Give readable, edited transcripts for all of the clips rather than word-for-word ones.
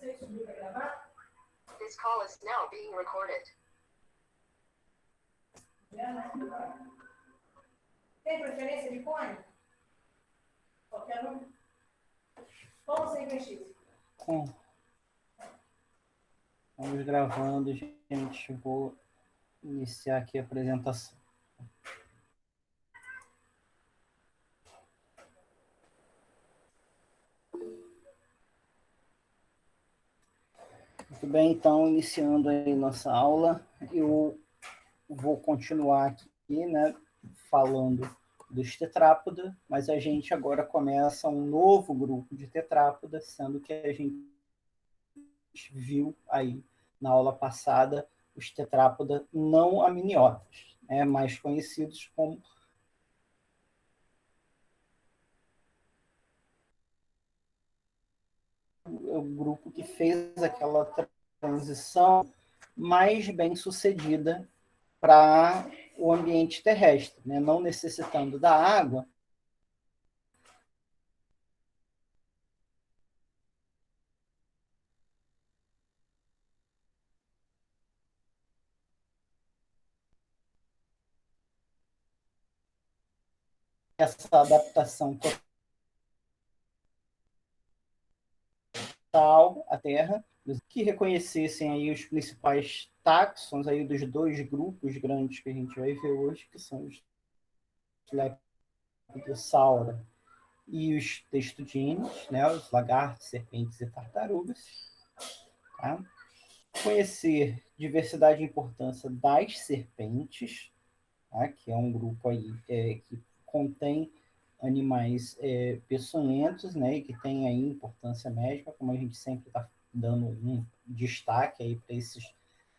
This call is now being recorded. Tem preferência de cone? Qualquer um? Com ou sem PX? Com. Vamos gravando, gente. Vou iniciar aqui a apresentação. Muito bem, então, iniciando aí nossa aula, eu vou continuar aqui, né, falando dos tetrápoda, mas a gente agora começa um novo grupo de tetrápoda, sendo que a gente viu aí na aula passada os tetrápoda não amniotas, né, mais conhecidos como o grupo que fez aquela transição mais bem sucedida para o ambiente terrestre, né? Não necessitando da água, essa adaptação total à Terra, que reconhecessem aí os principais táxons aí dos dois grupos grandes que a gente vai ver hoje, que são os Lepidossauro e os testudines, né, os lagartos, serpentes e tartarugas. Tá? Conhecer diversidade e importância das serpentes, tá? Que é um grupo aí que contém animais peçonhentos, né, e que tem aí importância médica, como a gente sempre está dando um destaque aí para esses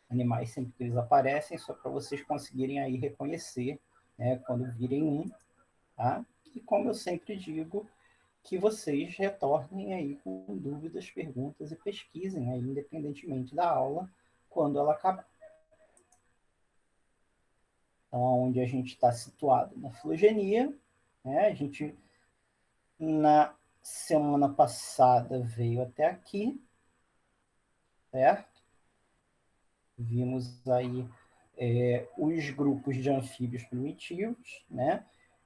animais sempre que eles aparecem, só para vocês conseguirem aí reconhecer, né, quando virem um, tá? E como eu sempre digo, que vocês retornem aí com dúvidas, perguntas e pesquisem aí, independentemente da aula, quando ela acabar. Então, onde a gente está situado na filogenia, né? A gente, na semana passada, veio até aqui, certo? Vimos aí os grupos de anfíbios primitivos, né?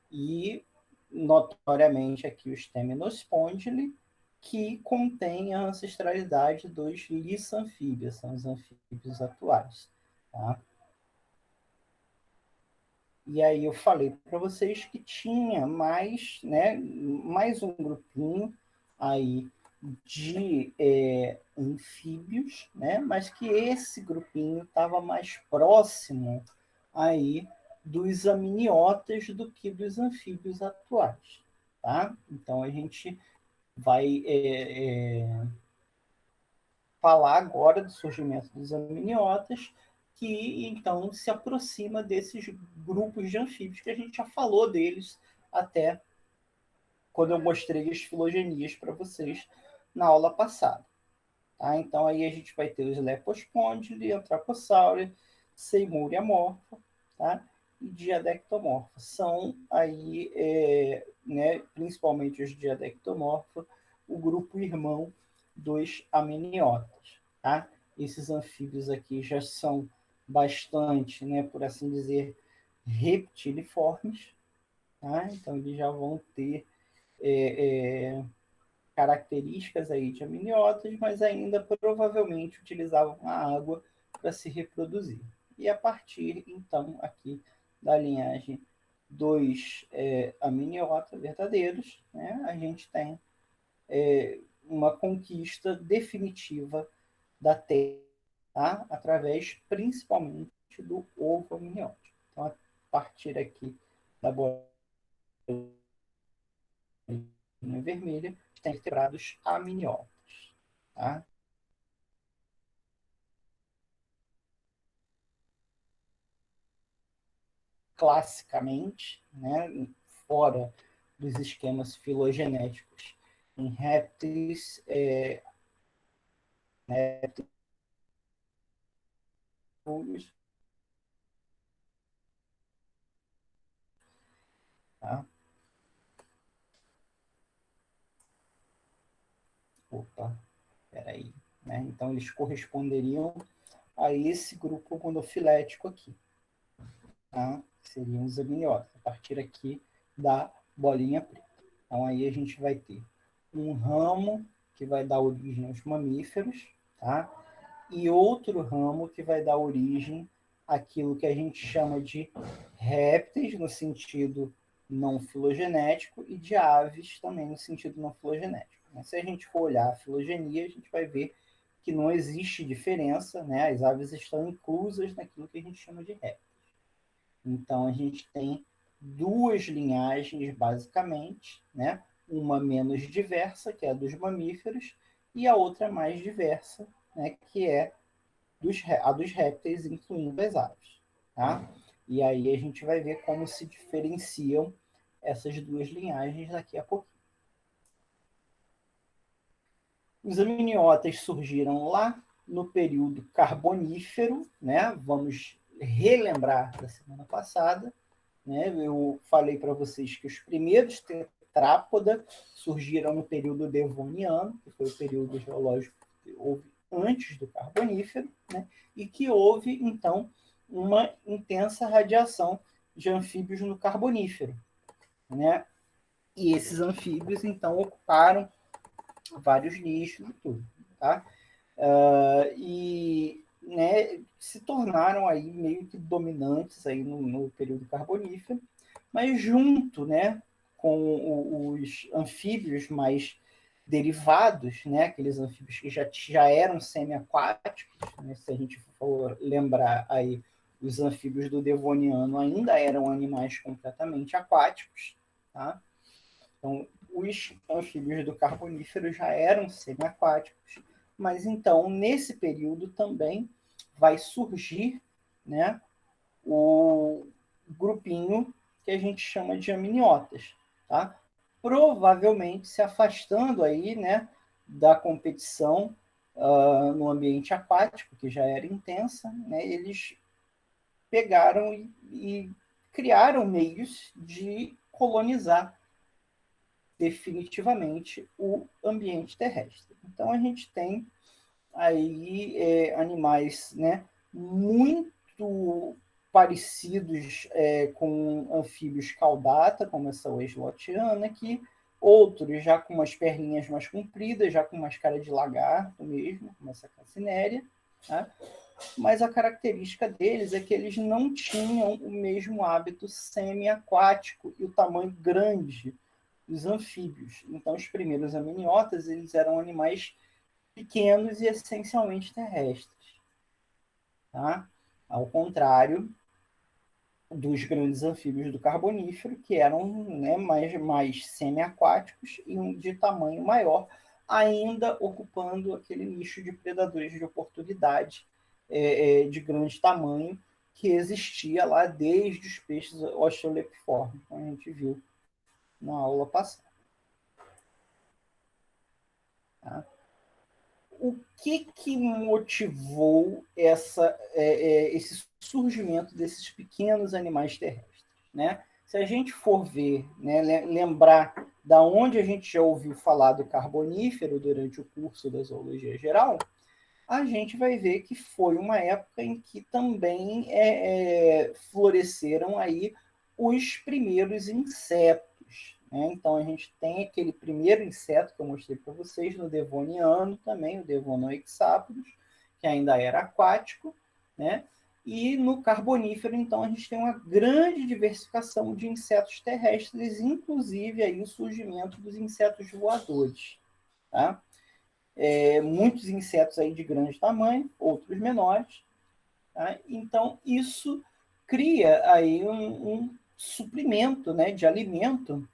E, notoriamente, aqui os Temnospondyli, que contém a ancestralidade dos lissanfíbios, são os anfíbios atuais. Tá? E aí eu falei para vocês que tinha mais, né, mais um grupinho aí de anfíbios, né, mas que esse grupinho estava mais próximo aí dos amniotas do que dos anfíbios atuais. Tá? Então a gente vai falar agora do surgimento dos amniotas, que então se aproxima desses grupos de anfíbios que a gente já falou deles até quando eu mostrei as filogenias para vocês na aula passada. Tá? Então aí a gente vai ter os Lepospondyli, Anthracosauri, Seimuria morpha, tá? E Diadectomorpha. São aí, né, principalmente os Diadectomorpha, o grupo irmão dos amniotas. Tá? Esses anfíbios aqui já são bastante, né, por assim dizer, reptiliformes. Tá? Então eles já vão ter características aí de amniotas, mas ainda provavelmente utilizavam a água para se reproduzir. E a partir, então, aqui da linhagem dos amniotas verdadeiros, né, a gente tem uma conquista definitiva da Terra, tá? Através principalmente do ovo amniótico. Então, a partir aqui da bolinha vermelha, tem vertebrados amnióticos. Tá? Classicamente, né, fora dos esquemas filogenéticos, em répteis, tá? Opa, peraí, né? Então, eles corresponderiam a esse grupo monofilético aqui, tá? Seriam os amnióticos, a partir aqui da bolinha preta. Então, aí a gente vai ter um ramo que vai dar origem aos mamíferos, tá? E outro ramo que vai dar origem àquilo que a gente chama de répteis, no sentido não filogenético, e de aves também no sentido não filogenético. Mas se a gente for olhar a filogenia, a gente vai ver que não existe diferença, né? As aves estão inclusas naquilo que a gente chama de répteis. Então, a gente tem duas linhagens, basicamente, né? Uma menos diversa, que é a dos mamíferos, e a outra mais diversa, né? Que é a dos répteis, incluindo as aves. Tá? E aí a gente vai ver como se diferenciam essas duas linhagens daqui a pouquinho. Os amniotas surgiram lá no período carbonífero, né? Vamos relembrar da semana passada, né? Eu falei para vocês que os primeiros tetrápoda surgiram no período devoniano, que foi o período geológico que houve antes do carbonífero, né? E que houve, então, uma intensa radiação de anfíbios no carbonífero, né? E esses anfíbios, então, ocuparam vários nichos e tudo, tá? E, né, se tornaram aí meio que dominantes aí no período carbonífero, mas junto, né, com os anfíbios mais derivados, né, aqueles anfíbios que já eram semi-aquáticos, né, se a gente for lembrar aí, os anfíbios do Devoniano ainda eram animais completamente aquáticos, tá? Então, os anfíbios do Carbonífero já eram semi-aquáticos, mas então, nesse período também vai surgir, né, o grupinho que a gente chama de amniotas, tá? Provavelmente se afastando aí, né, da competição no ambiente aquático, que já era intensa, né, eles pegaram e criaram meios de colonizar definitivamente o ambiente terrestre. Então a gente tem aí animais, né, muito parecidos com anfíbios caudata, como essa oeslotiana aqui, outros já com umas perninhas mais compridas, já com umas caras de lagarto mesmo, como essa cassinéria, tá? Mas a característica deles é que eles não tinham o mesmo hábito semi-aquático e o tamanho grande dos anfíbios. Então, os primeiros amniotas, eles eram animais pequenos e essencialmente terrestres. Tá? Ao contrário dos grandes anfíbios do Carbonífero, que eram, né, mais semi-aquáticos e de tamanho maior, ainda ocupando aquele nicho de predadores de oportunidade de grande tamanho que existia lá desde os peixes osteolepiformes, como a gente viu na aula passada. Tá? O que motivou esse surgimento desses pequenos animais terrestres? Né? Se a gente for ver, né, lembrar da onde a gente já ouviu falar do carbonífero durante o curso da zoologia geral, a gente vai ver que foi uma época em que também floresceram aí os primeiros insetos. Né? Então, a gente tem aquele primeiro inseto que eu mostrei para vocês no Devoniano também, o Devonoixápodos, que ainda era aquático, né? E no Carbonífero, então, a gente tem uma grande diversificação de insetos terrestres, inclusive aí o surgimento dos insetos voadores. Tá? Muitos insetos aí de grande tamanho, outros menores. Tá? Então, isso cria aí um suprimento, né, de alimento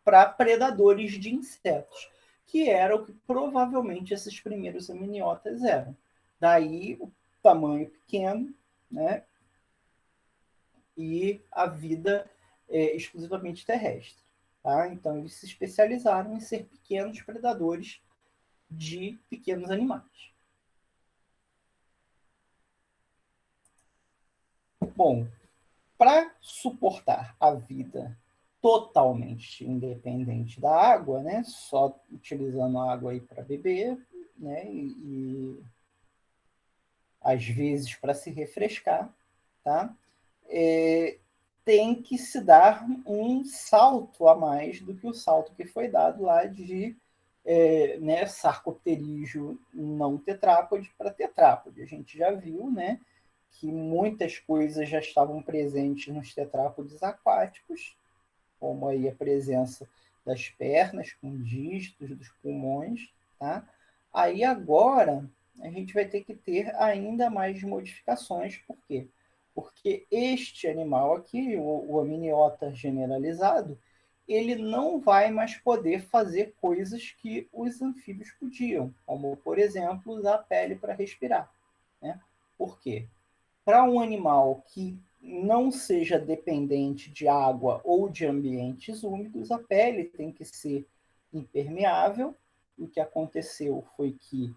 para predadores de insetos, que era o que provavelmente esses primeiros amniotas eram. Daí o tamanho pequeno, né, e a vida exclusivamente terrestre. Tá? Então, eles se especializaram em ser pequenos predadores de pequenos animais. Bom, para suportar a vida totalmente independente da água, né, só utilizando a água aí para beber, né, às vezes para se refrescar, tá? Tem que se dar um salto a mais do que o salto que foi dado lá de né, sarcopterígio não tetrápode para tetrápode. A gente já viu, né, que muitas coisas já estavam presentes nos tetrápodes aquáticos, como aí a presença das pernas com dígitos, dos pulmões, tá? Aí agora a gente vai ter que ter ainda mais modificações. Por quê? Porque este animal aqui, o amniota generalizado, ele não vai mais poder fazer coisas que os anfíbios podiam, como, por exemplo, usar a pele para respirar, né? Por quê? Para um animal que não seja dependente de água ou de ambientes úmidos, a pele tem que ser impermeável. O que aconteceu foi que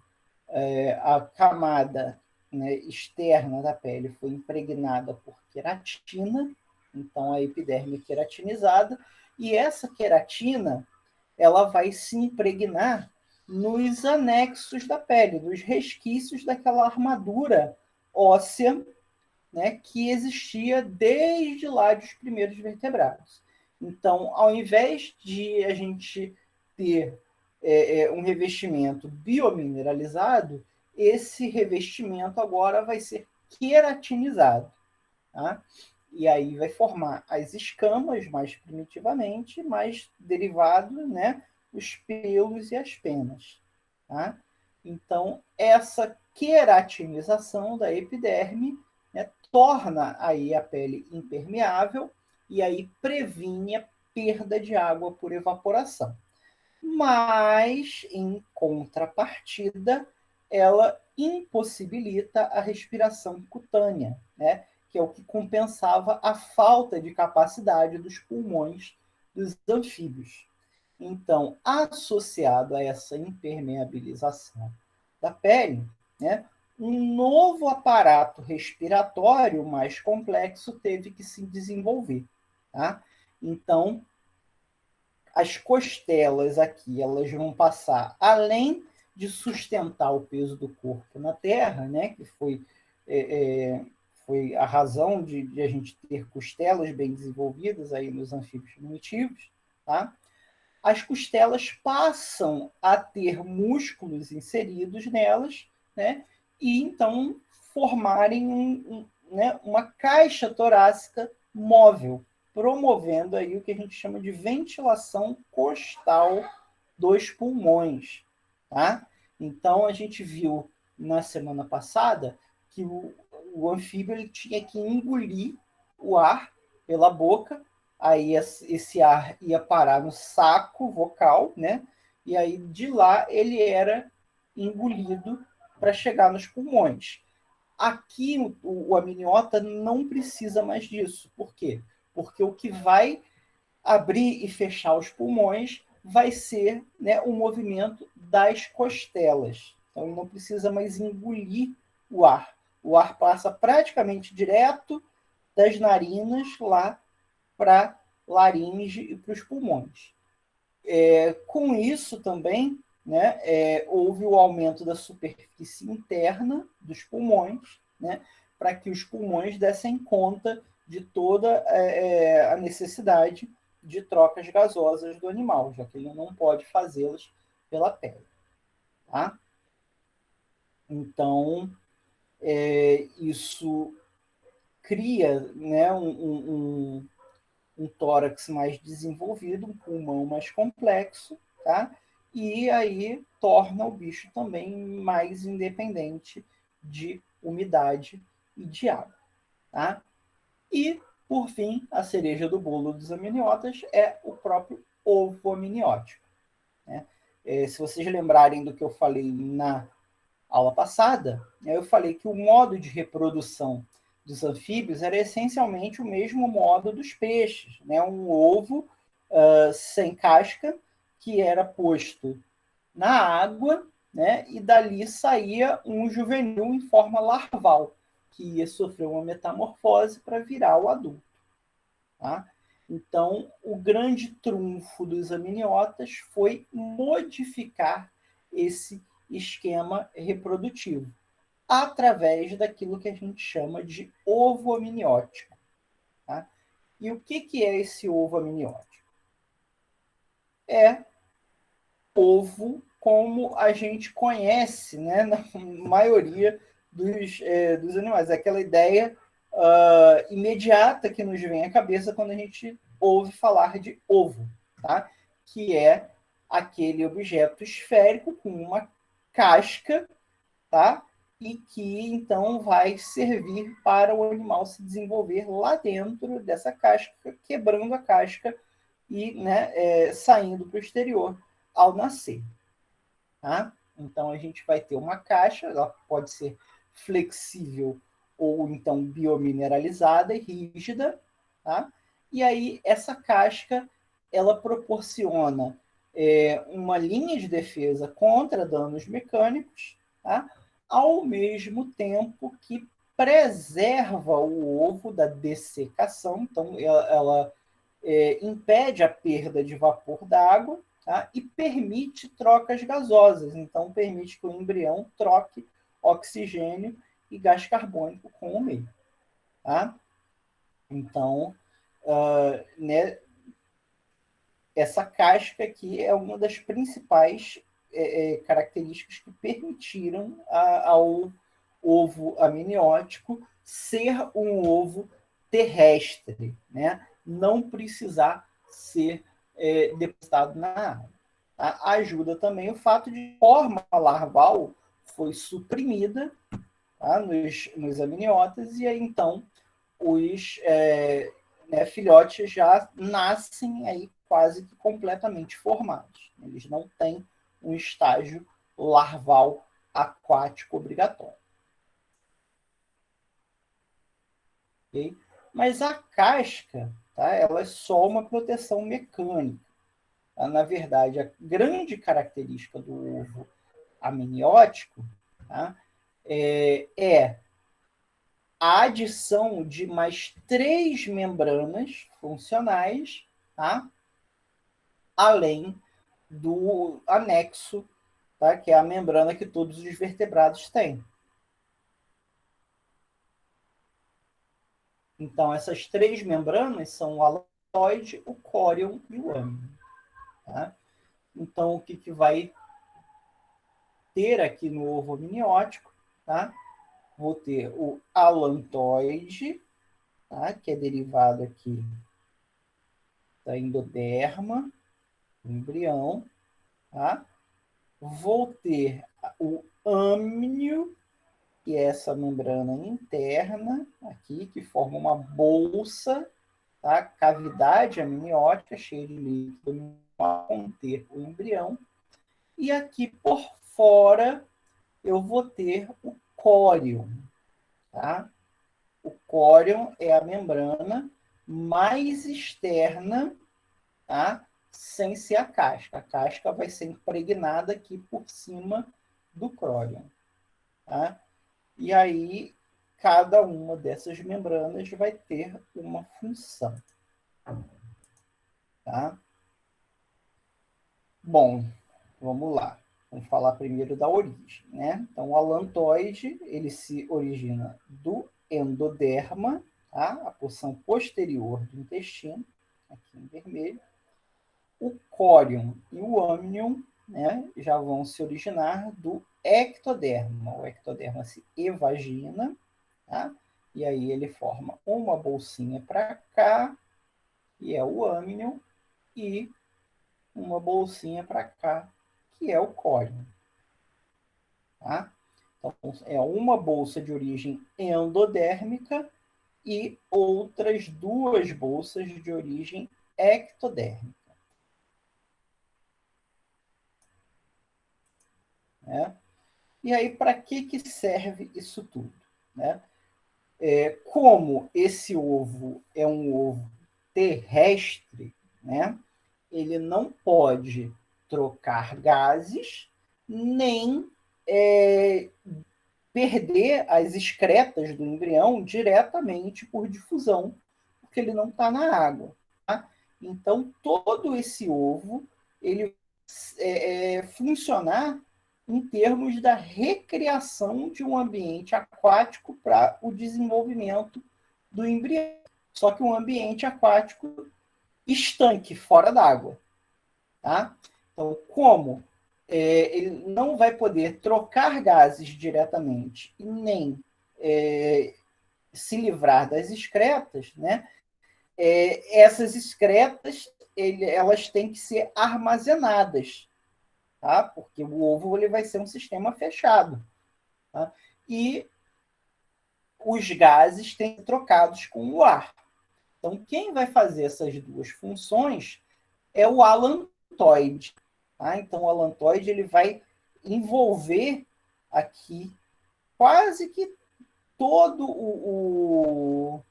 a camada, né, externa da pele foi impregnada por queratina, então a epiderme queratinizada, e essa queratina ela vai se impregnar nos anexos da pele, nos resquícios daquela armadura óssea, né, que existia desde lá dos primeiros vertebrados. Então, ao invés de a gente ter um revestimento biomineralizado, esse revestimento agora vai ser queratinizado. Tá? E aí vai formar as escamas mais primitivamente, mais derivado, né, os pelos e as penas. Tá? Então, essa queratinização da epiderme, né, torna aí a pele impermeável e aí previne a perda de água por evaporação. Mas, em contrapartida, ela impossibilita a respiração cutânea, né? Que é o que compensava a falta de capacidade dos pulmões dos anfíbios. Então, associado a essa impermeabilização da pele, né, um novo aparato respiratório mais complexo teve que se desenvolver. Tá? Então, as costelas aqui, elas vão passar, além de sustentar o peso do corpo na Terra, né, que foi a razão de a gente ter costelas bem desenvolvidas aí nos anfíbios primitivos, tá? As costelas passam a ter músculos inseridos nelas, né, e então formarem né, uma caixa torácica móvel, promovendo aí o que a gente chama de ventilação costal dos pulmões. Tá? Então, a gente viu na semana passada que o anfíbio ele tinha que engolir o ar pela boca, aí esse ar ia parar no saco vocal, né? E aí de lá ele era engolido para chegar nos pulmões. Aqui o amniota não precisa mais disso. Por quê? Porque o que vai abrir e fechar os pulmões vai ser, né, o movimento das costelas. Então ele não precisa mais engolir o ar. O ar passa praticamente direto das narinas lá para laringe e para os pulmões. Com isso também, né, houve o aumento da superfície interna dos pulmões, né, para que os pulmões dessem conta de toda a necessidade de trocas gasosas do animal, já que ele não pode fazê-las pela pele. Tá? Então, isso cria, né, um tórax mais desenvolvido, um pulmão mais complexo, tá? E aí torna o bicho também mais independente de umidade e de água, tá? E, por fim, a cereja do bolo dos amniotas é o próprio ovo amniótico. Né? Se vocês lembrarem do que eu falei na aula passada, eu falei que o modo de reprodução dos anfíbios era essencialmente o mesmo modo dos peixes, né? Um ovo sem casca que era posto na água, né? E dali saía um juvenil em forma larval, que ia sofrer uma metamorfose para virar o adulto. Tá? Então, o grande trunfo dos amniotas foi modificar esse esquema reprodutivo, através daquilo que a gente chama de ovo amniótico. Tá? E o que é esse ovo amniótico? É ovo como a gente conhece, né, na maioria dos animais. Aquela ideia imediata que nos vem à cabeça quando a gente ouve falar de ovo, tá? Que é aquele objeto esférico com uma casca, tá? E que então vai servir para o animal se desenvolver lá dentro dessa casca, quebrando a casca e, né, saindo para o exterior ao nascer. Tá? Então a gente vai ter uma caixa, ela pode ser flexível ou então biomineralizada e rígida, tá? E aí essa casca ela proporciona uma linha de defesa contra danos mecânicos, tá? Ao mesmo tempo que preserva o ovo da dessecação, então ela impede a perda de vapor d'água, tá? E permite trocas gasosas, então permite que o embrião troque oxigênio e gás carbônico com o meio. Tá? Então, né, essa casca aqui é uma das principais características que permitiram ao ovo amniótico ser um ovo terrestre, né? Não precisar ser depositado na água. Tá? Ajuda também o fato de que a forma larval foi suprimida, tá? nos amniotas, e aí então os filhotes já nascem aí quase que completamente formados. Eles não têm um estágio larval aquático obrigatório. Okay? Mas a casca, tá? Ela é só uma proteção mecânica. Tá? Na verdade, a grande característica do ovo amniótico, tá? é a adição de mais 3 membranas funcionais, tá? Além do anexo, tá? Que é a membrana que todos os vertebrados têm. Então, essas 3 membranas são o alantoide, o córion e o âmnion. Tá? Então, o que vai ter aqui no ovo amniótico, tá? Vou ter o alantoide, tá? Que é derivado aqui da endoderma, do embrião, tá? Vou ter o âmnio, que é essa membrana interna aqui, que forma uma bolsa, tá? Cavidade amniótica cheia de líquido para conter o embrião. E aqui por fora eu vou ter o córion, tá? O córion é a membrana mais externa, tá? Sem ser a casca. A casca vai ser impregnada aqui por cima do córion, tá? E aí, cada uma dessas membranas vai ter uma função. Tá? Bom, vamos lá. Vamos falar primeiro da origem, né? Então, o alantoide, ele se origina do endoderma, tá? A porção posterior do intestino, aqui em vermelho. O córion e o âmnion, né, já vão se originar do ectoderma. O ectoderma se evagina, tá? E aí ele forma uma bolsinha para cá, que é o âmnion, e uma bolsinha para cá, que é o córion. Tá? Então, é uma bolsa de origem endodérmica e outras 2 bolsas de origem ectodérmica. Né? E aí, para que serve isso tudo? Né? Como esse ovo é um ovo terrestre, né? Ele não pode trocar gases, nem perder as excretas do embrião diretamente por difusão, porque ele não está na água. Tá? Então, todo esse ovo ele funcionar em termos da recriação de um ambiente aquático para o desenvolvimento do embrião. Só que um ambiente aquático estanque, fora d'água. Tá? Então, como ele não vai poder trocar gases diretamente e nem se livrar das excretas, né? Essas excretas elas têm que ser armazenadas, tá? Porque o ovo ele vai ser um sistema fechado. Tá? E os gases têm que ser trocados com o ar. Então, quem vai fazer essas duas funções é o alantoide. Tá? Então, o alantoide ele vai envolver aqui quase que todo o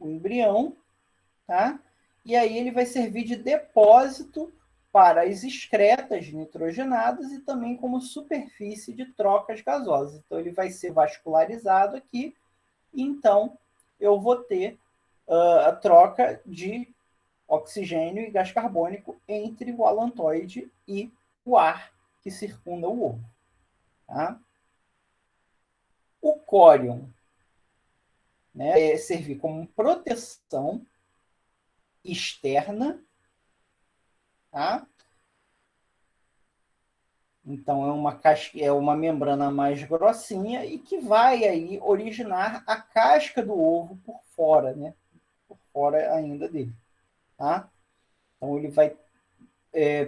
embrião, tá? E aí ele vai servir de depósito para as excretas nitrogenadas e também como superfície de trocas gasosas. Então, ele vai ser vascularizado aqui, e então eu vou ter a troca de oxigênio e gás carbônico entre o alantoide e o ar que circunda o ovo. Tá? O córion, né, servir como proteção externa, tá? Então é uma membrana mais grossinha e que vai aí originar a casca do ovo por fora, né? Por fora ainda dele, tá? Então ele vai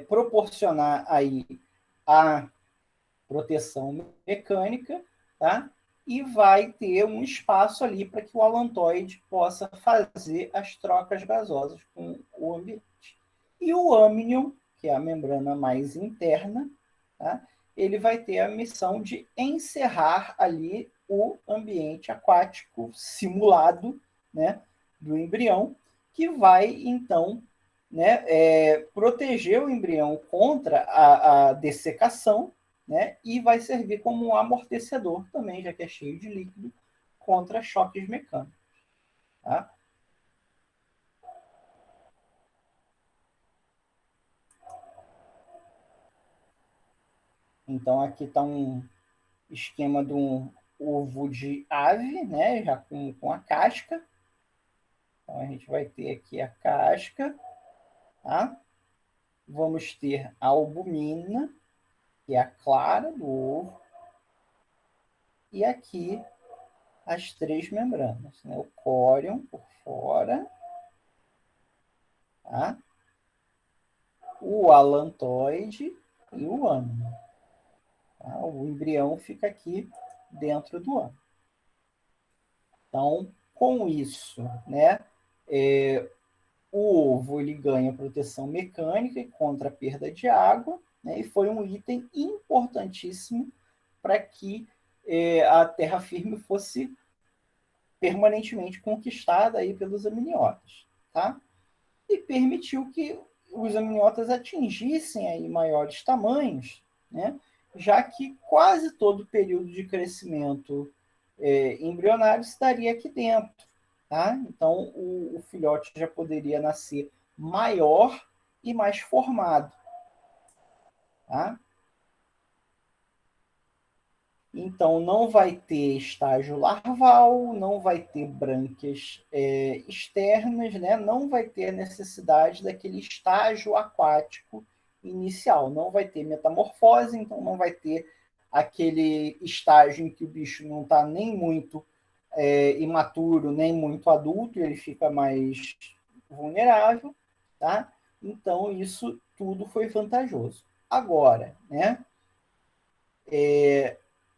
proporcionar aí a proteção mecânica, tá? E vai ter um espaço ali para que o alantoide possa fazer as trocas gasosas com o ambiente. E o amnion, que é a membrana mais interna, tá? Ele vai ter a missão de encerrar ali o ambiente aquático simulado, né, do embrião, que vai, então, né, proteger o embrião contra a dessecação, né, e vai servir como um amortecedor também, já que é cheio de líquido, contra choques mecânicos. Tá? Então, aqui está um esquema de um ovo de ave, né, já com a casca. Então, a gente vai ter aqui a casca. Tá? Vamos ter a albumina, que é a clara do ovo. E aqui as três membranas, né? O córion por fora, tá? O alantoide e o âmago. Tá? O embrião fica aqui dentro do âmago. Então, com isso, né, o ovo ele ganha proteção mecânica contra a perda de água, né, e foi um item importantíssimo para que a terra firme fosse permanentemente conquistada aí pelos amniotas, tá? E permitiu que os amniotas atingissem aí maiores tamanhos, né? Já que quase todo o período de crescimento embrionário estaria aqui dentro. Tá? Então, o filhote já poderia nascer maior e mais formado. Tá? Então, não vai ter estágio larval, não vai ter brânquias externas, né? Não vai ter a necessidade daquele estágio aquático inicial. Não vai ter metamorfose, então não vai ter aquele estágio em que o bicho não está nem muito imaturo, nem muito adulto, ele fica mais vulnerável. Tá? Então, isso tudo foi vantajoso. Agora, né?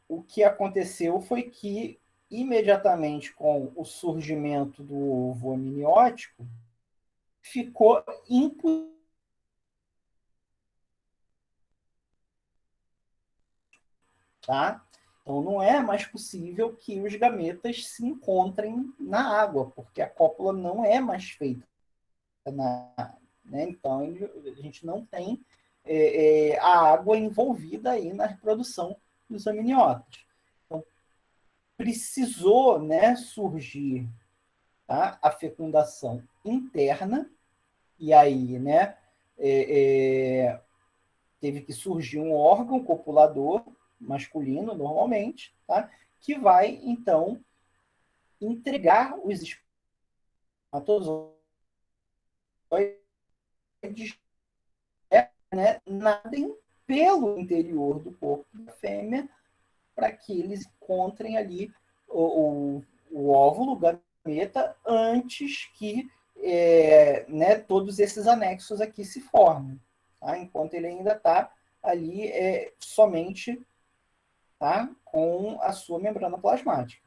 O que aconteceu foi que, imediatamente com o surgimento do ovo amniótico, ficou impossível. Tá? Então, não é mais possível que os gametas se encontrem na água, porque a cópula não é mais feita na água. Né? Então, a gente não tem a água envolvida aí na reprodução dos amniotas. Então, precisou, né, surgir, tá, a fecundação interna, e aí, né, teve que surgir um órgão copulador masculino, normalmente, tá? Que vai, então, entregar os espermatozoides, né, nadem pelo interior do corpo da fêmea para que eles encontrem ali o óvulo, o gameta, antes que né, todos esses anexos aqui se formem, tá? Enquanto ele ainda está ali somente, tá, com a sua membrana plasmática.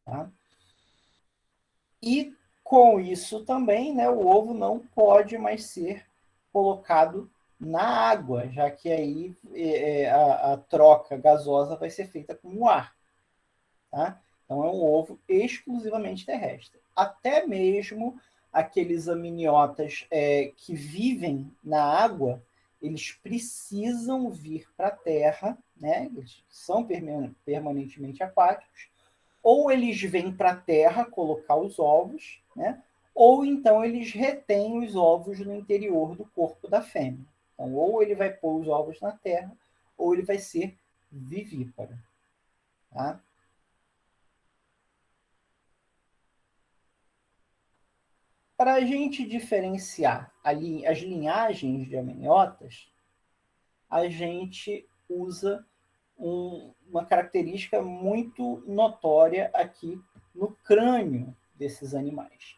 Tá? E com isso também, né, o ovo não pode mais ser colocado na água, já que aí a troca gasosa vai ser feita com o ar. Tá? Então é um ovo exclusivamente terrestre. Até mesmo aqueles aminiotas que vivem na água, eles precisam vir para a Terra, né? Eles são permanentemente aquáticos, ou eles vêm para a Terra colocar os ovos, né? Ou então eles retêm os ovos no interior do corpo da fêmea. Então, ou ele vai pôr os ovos na Terra, ou ele vai ser vivíparo. Tá? Para a gente diferenciar as linhagens de amniotas, a gente usa uma característica muito notória aqui no crânio desses animais,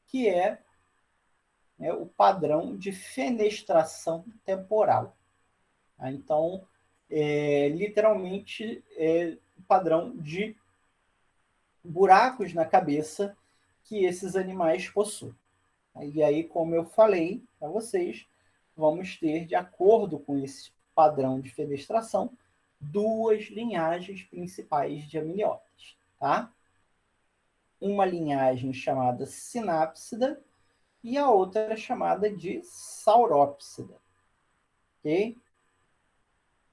que é, né, o padrão de fenestração temporal. Tá? Então, literalmente, o padrão de buracos na cabeça que esses animais possuem. E aí, como eu falei para vocês, vamos ter, de acordo com esse padrão de fenestração, duas linhagens principais de amnióticos, tá? Uma linhagem chamada sinápsida e a outra chamada de saurópsida, ok?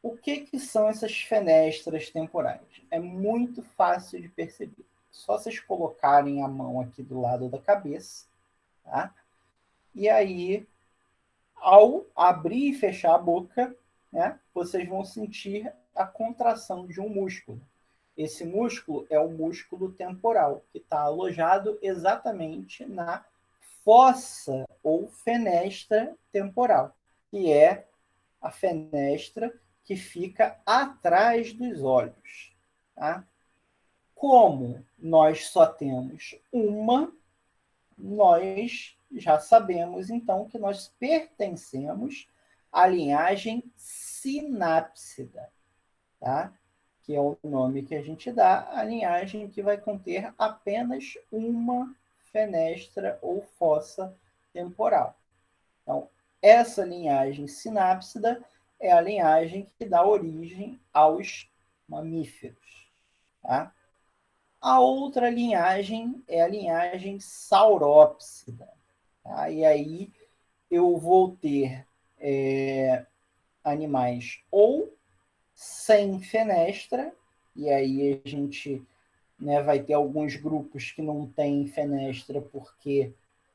O que são essas fenestras temporais? É muito fácil de perceber. Só vocês colocarem a mão aqui do lado da cabeça, tá? E aí, ao abrir e fechar a boca, né, vocês vão sentir a contração de um músculo. Esse músculo é o músculo temporal, que está alojado exatamente na fossa ou fenestra temporal, que é a fenestra que fica atrás dos olhos. Tá? Como nós só temos uma, nós já sabemos, então, que nós pertencemos à linhagem sinápsida, tá? Que é o nome que a gente dá à linhagem que vai conter apenas uma fenestra ou fossa temporal. Então, essa linhagem sinápsida é a linhagem que dá origem aos mamíferos. Tá? A outra linhagem é a linhagem saurópsida. Tá? E aí eu vou ter animais ou sem fenestra, e aí a gente, né, vai ter alguns grupos que não têm fenestra porque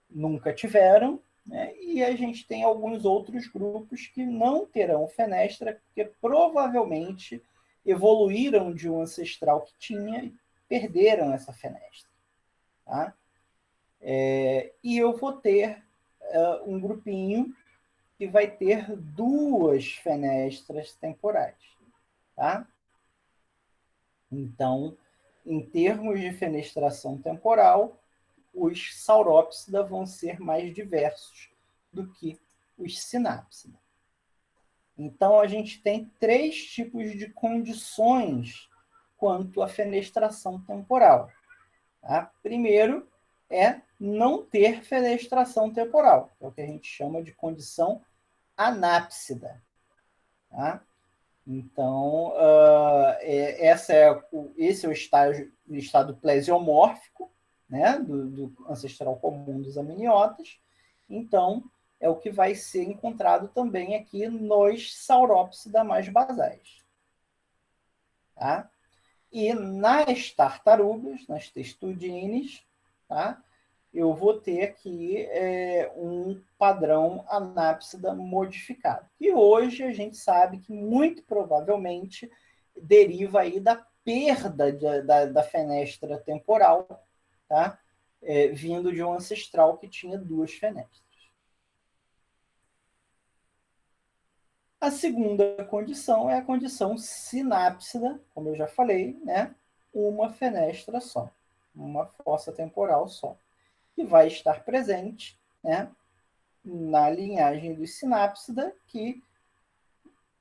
nunca tiveram, né? E a gente tem alguns outros grupos que não terão fenestra porque provavelmente evoluíram de um ancestral que tinha e perderam essa fenestra. Tá? E eu vou ter um grupinho que vai ter duas fenestras temporais. Tá? Então, em termos de fenestração temporal, os saurópsida vão ser mais diversos do que os sinápsida. Então, a gente tem três tipos de condições quanto à fenestração temporal. Tá? Primeiro é não ter fenestração temporal, que é o que a gente chama de condição anápsida. Tá? Então, esse é o estado plesiomórfico, né, do ancestral comum dos amniotas. Então, é o que vai ser encontrado também aqui nos saurópsida mais basais. Tá? E nas tartarugas, nas testudines, tá, eu vou ter aqui um padrão anápsida modificado. E hoje a gente sabe que muito provavelmente deriva aí da perda da fenestra temporal, tá? Vindo de um ancestral que tinha 2 fenestras. A segunda condição é a condição sinápsida, como eu já falei, né? Uma fenestra só, uma fossa temporal só, que vai estar presente, né, na linhagem dos sinápsida, que,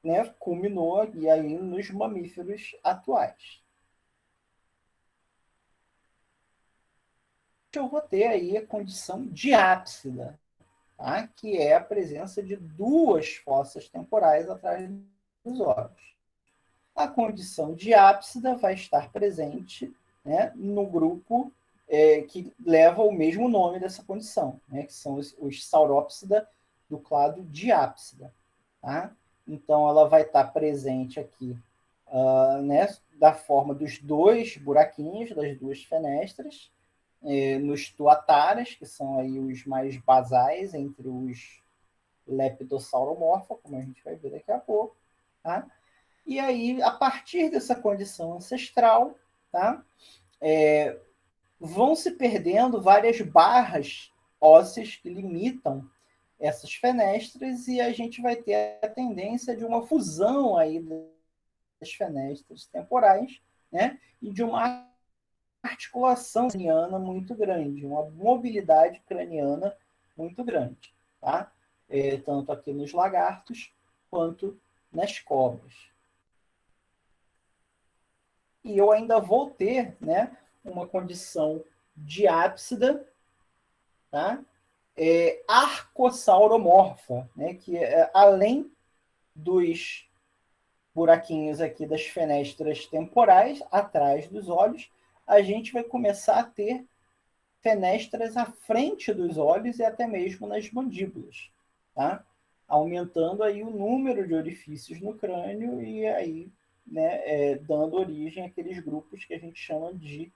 né, culminou e aí nos mamíferos atuais. Eu vou ter aí a condição diápsida, tá? Que é a presença de 2 fossas temporais atrás dos olhos. A condição diápsida vai estar presente, né, no grupo que leva o mesmo nome dessa condição, né, que são os saurópsida do clado diápsida. Tá? Então, ela vai estar presente aqui, né, da forma dos 2 buraquinhos, das 2 fenestras, nos tuataras, que são aí os mais basais entre os lepidossauromorpha, como a gente vai ver daqui a pouco. Tá? E aí, a partir dessa condição ancestral, tá? Vão se perdendo várias barras ósseas que limitam essas fenestras e a gente vai ter a tendência de uma fusão aí das fenestras temporais, né? E de uma articulação craniana muito grande, uma mobilidade craniana muito grande, tá? Tanto aqui nos lagartos quanto nas cobras. E eu ainda vou ter, né, uma condição diápsida, tá? Arcossauromorfa, né, que além dos buraquinhos aqui das fenestras temporais, atrás dos olhos, a gente vai começar a ter fenestras à frente dos olhos e até mesmo nas mandíbulas, tá? Aumentando aí o número de orifícios no crânio e aí, né, dando origem àqueles grupos que a gente chama de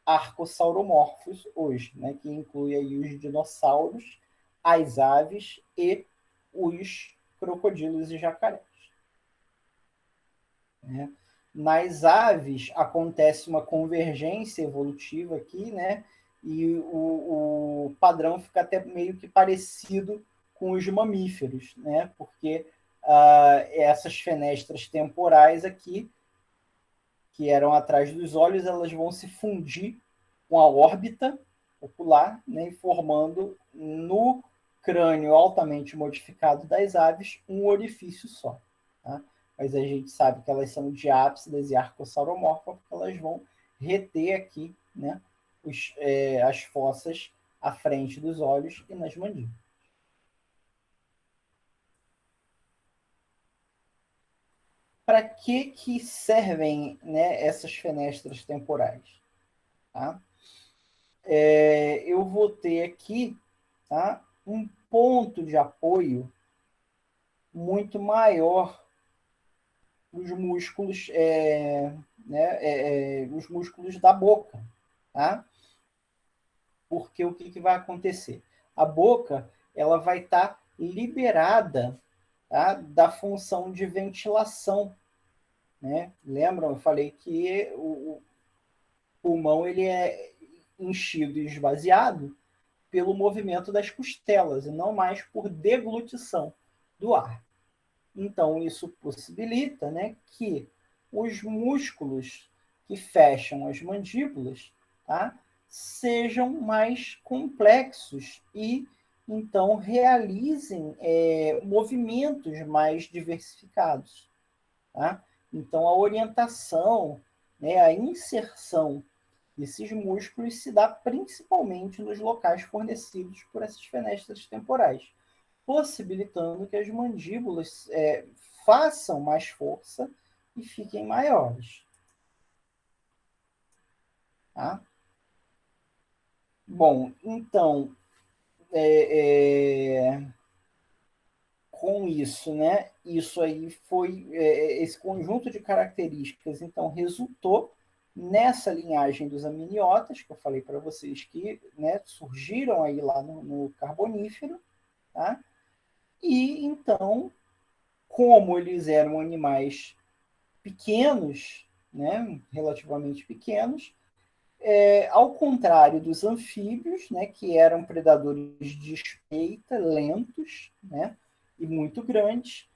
arcossauromorfos hoje, né, que inclui aí os dinossauros, as aves e os crocodilos e jacarés. Né? Nas aves acontece uma convergência evolutiva aqui, né? E o padrão fica até meio que parecido com os mamíferos, né? Porque essas fenestras temporais aqui, que eram atrás dos olhos, elas vão se fundir com a órbita ocular, né? Formando no crânio altamente modificado das aves um orifício só. Tá? Mas a gente sabe que elas são diápsidas e arcossauromorfas, porque elas vão reter aqui, né, as fossas à frente dos olhos e nas mandíbulas. Para que servem, né, essas fenestras temporais? Tá? Eu vou ter aqui, tá, um ponto de apoio muito maior os músculos, os músculos da boca, tá? Porque o que vai acontecer? A boca ela vai estar liberada, tá, da função de ventilação, né? Lembram? Eu falei que o pulmão ele é enchido e esvaziado pelo movimento das costelas e não mais por deglutição do ar. Então, isso possibilita, né, que os músculos que fecham as mandíbulas, tá, sejam mais complexos e, então, realizem movimentos mais diversificados. Tá? Então, a orientação, né, a inserção desses músculos se dá principalmente nos locais fornecidos por essas fenestras temporais, possibilitando que as mandíbulas façam mais força e fiquem maiores. Tá? Bom, então, com isso, né? Isso aí foi esse conjunto de características, então resultou, nessa linhagem dos amniotas, que eu falei para vocês que, né, surgiram aí lá no Carbonífero, tá? E então, como eles eram animais pequenos, né, relativamente pequenos, ao contrário dos anfíbios, né, que eram predadores de espreita, lentos, né, e muito grandes,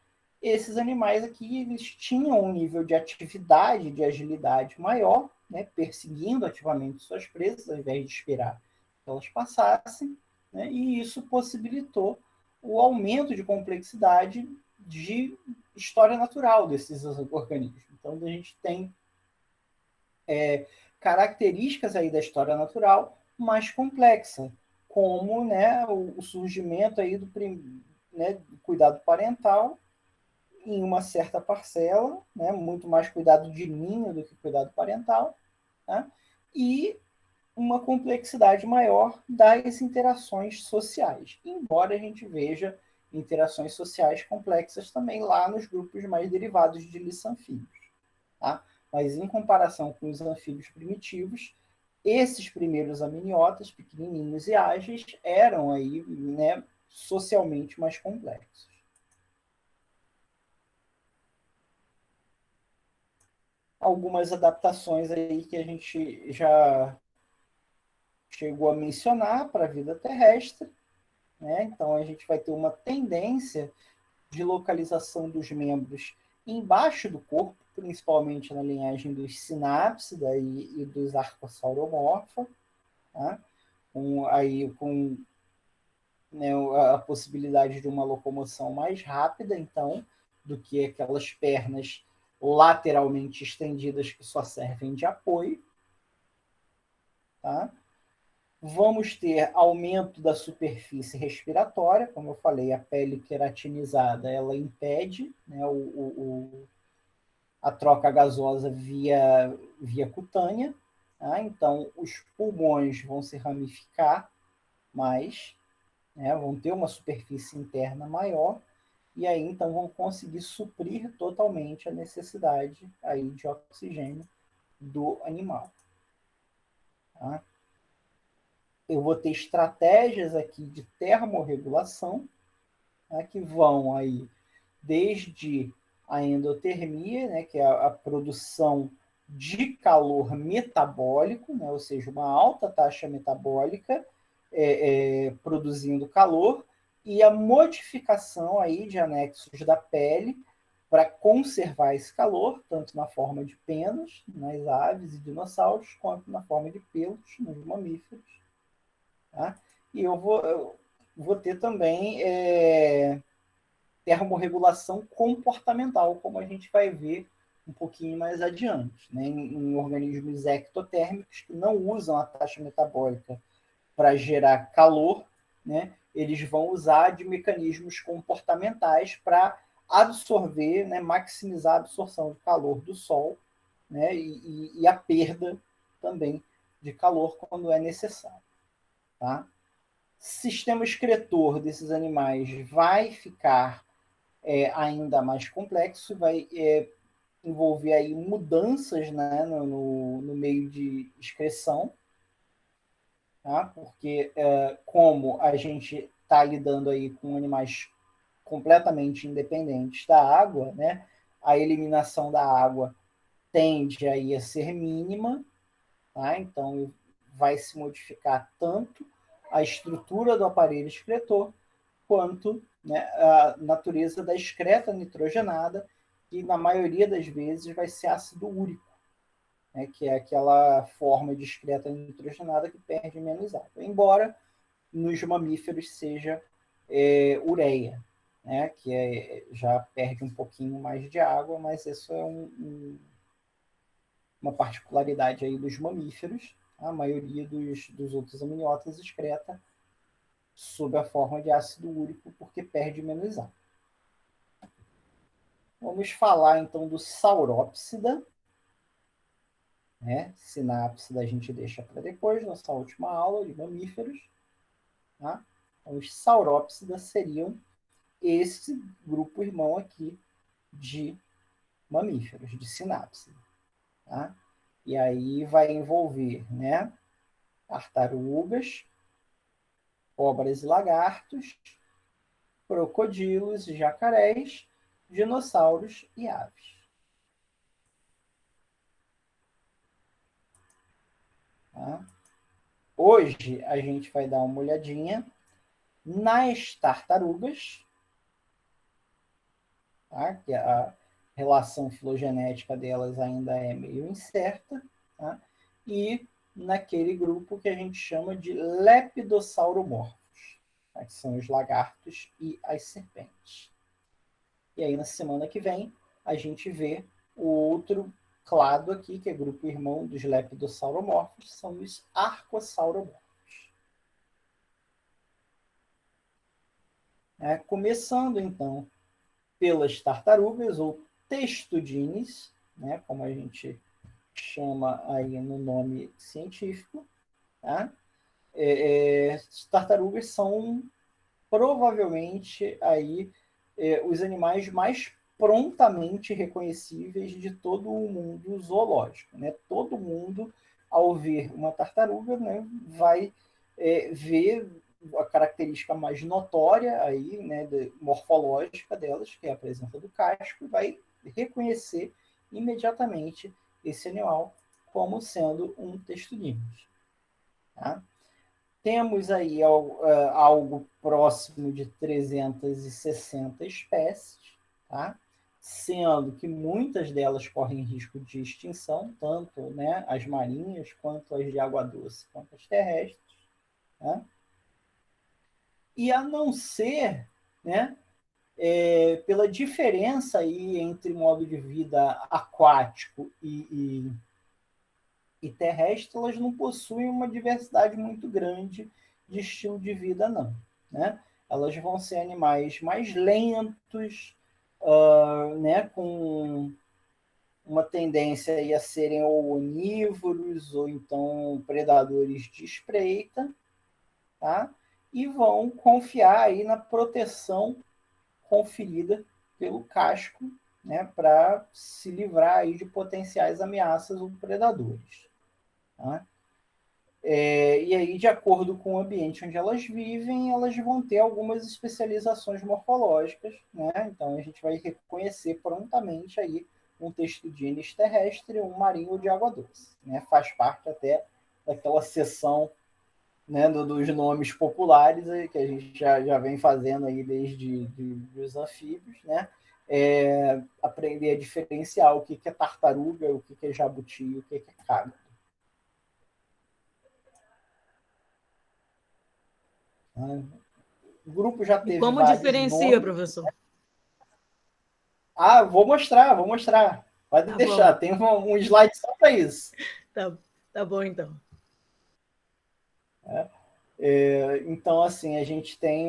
esses animais aqui eles tinham um nível de atividade, de agilidade maior, né, perseguindo ativamente suas presas, ao invés de esperar que elas passassem, né, e isso possibilitou o aumento de complexidade de história natural desses organismos. Então, a gente tem características aí da história natural mais complexa, como, né, o surgimento aí né, do cuidado parental em uma certa parcela, né, muito mais cuidado de ninho do que cuidado parental, né, e uma complexidade maior das interações sociais, embora a gente veja interações sociais complexas também lá nos grupos mais derivados de lissanfídeos. Tá? Mas em comparação com os anfíbios primitivos, esses primeiros amniotas, pequenininhos e ágeis, eram aí, né, socialmente mais complexos. Algumas adaptações aí que a gente já chegou a mencionar para a vida terrestre, né? Então a gente vai ter uma tendência de localização dos membros embaixo do corpo, principalmente na linhagem dos sinápsida e dos arcosauromorfa, tá? com né, a possibilidade de uma locomoção mais rápida, então, do que aquelas pernas lateralmente estendidas que só servem de apoio. Tá? Vamos ter aumento da superfície respiratória, como eu falei, a pele queratinizada, ela impede, né, a troca gasosa via cutânea, tá? Então os pulmões vão se ramificar mais, né, vão ter uma superfície interna maior, e aí então vão conseguir suprir totalmente a necessidade aí de oxigênio do animal. Tá? Eu vou ter estratégias aqui de termorregulação, né, que vão aí desde a endotermia, né, que é a produção de calor metabólico, né, ou seja, uma alta taxa metabólica produzindo calor, e a modificação aí de anexos da pele para conservar esse calor, tanto na forma de penas nas aves e dinossauros, quanto na forma de pelos nos mamíferos. Tá? E eu vou ter também termorregulação comportamental, como a gente vai ver um pouquinho mais adiante, né? Em organismos ectotérmicos que não usam a taxa metabólica para gerar calor, né? Eles vão usar de mecanismos comportamentais para absorver, né? Maximizar a absorção de calor do sol, né? E a perda também de calor quando é necessário. Tá? Sistema excretor desses animais vai ficar ainda mais complexo, vai envolver aí mudanças, né, no meio de excreção, tá? Porque como a gente está lidando aí com animais completamente independentes da água, né, a eliminação da água tende aí a ser mínima, tá? Então vai se modificar tanto a estrutura do aparelho excretor quanto, né, a natureza da excreta nitrogenada, que na maioria das vezes vai ser ácido úrico, né, que é aquela forma de excreta nitrogenada que perde menos água. Embora nos mamíferos seja ureia, né, que já perde um pouquinho mais de água, mas isso é uma particularidade aí dos mamíferos. A maioria dos outros amniotas excreta sob a forma de ácido úrico, porque perde menos água. Vamos falar então do saurópsida, né? Sinápsida a gente deixa para depois, nossa última aula de mamíferos. Tá? Então, os saurópsidas seriam esse grupo irmão aqui de mamíferos, de sinápsida. Tá? E aí vai envolver, né, tartarugas, cobras e lagartos, crocodilos, jacarés, dinossauros e aves. Tá? Hoje a gente vai dar uma olhadinha nas tartarugas, tá? Que a relação filogenética delas ainda é meio incerta, tá? E naquele grupo que a gente chama de lepidossauromorfos, tá? Que são os lagartos e as serpentes. E aí, na semana que vem, a gente vê o outro clado aqui, que é grupo irmão dos lepidossauromorfos, são os arcossauromorfos. Começando, então, pelas tartarugas, ou testudines, né, como a gente chama aí no nome científico. Tá? As tartarugas são provavelmente aí os animais mais prontamente reconhecíveis de todo o mundo zoológico. Né? Todo mundo, ao ver uma tartaruga, né, vai ver a característica mais notória aí, né, morfológica delas, que é a presença do casco, e vai reconhecer imediatamente esse animal como sendo um testudinus. Tá? Temos aí algo próximo de 360 espécies, tá? Sendo que muitas delas correm risco de extinção, tanto, né, as marinhas, quanto as de água doce, quanto as terrestres. Tá? E a não ser, né, pela diferença aí entre modo de vida aquático e terrestre, elas não possuem uma diversidade muito grande de estilo de vida, não. Né? Elas vão ser animais mais lentos, né, com uma tendência aí a serem ou onívoros ou então predadores de espreita, tá? E vão confiar aí na proteção conferida pelo casco, né, para se livrar aí de potenciais ameaças ou predadores. Tá? E aí, de acordo com o ambiente onde elas vivem, elas vão ter algumas especializações morfológicas, né? Então, a gente vai reconhecer prontamente aí um testudines terrestre, um marinho de água doce. Né? Faz parte até daquela seção, né, dos nomes populares que a gente já vem fazendo aí desde os anfíbios, né? Aprender a diferenciar o que é tartaruga, o que é jabuti e o que é cágado. O grupo já teve Como vários diferencia, nomes. professor? Vou mostrar. Pode Tá deixar, bom. tem um slide só para isso. Tá bom, então. Então, assim, a gente tem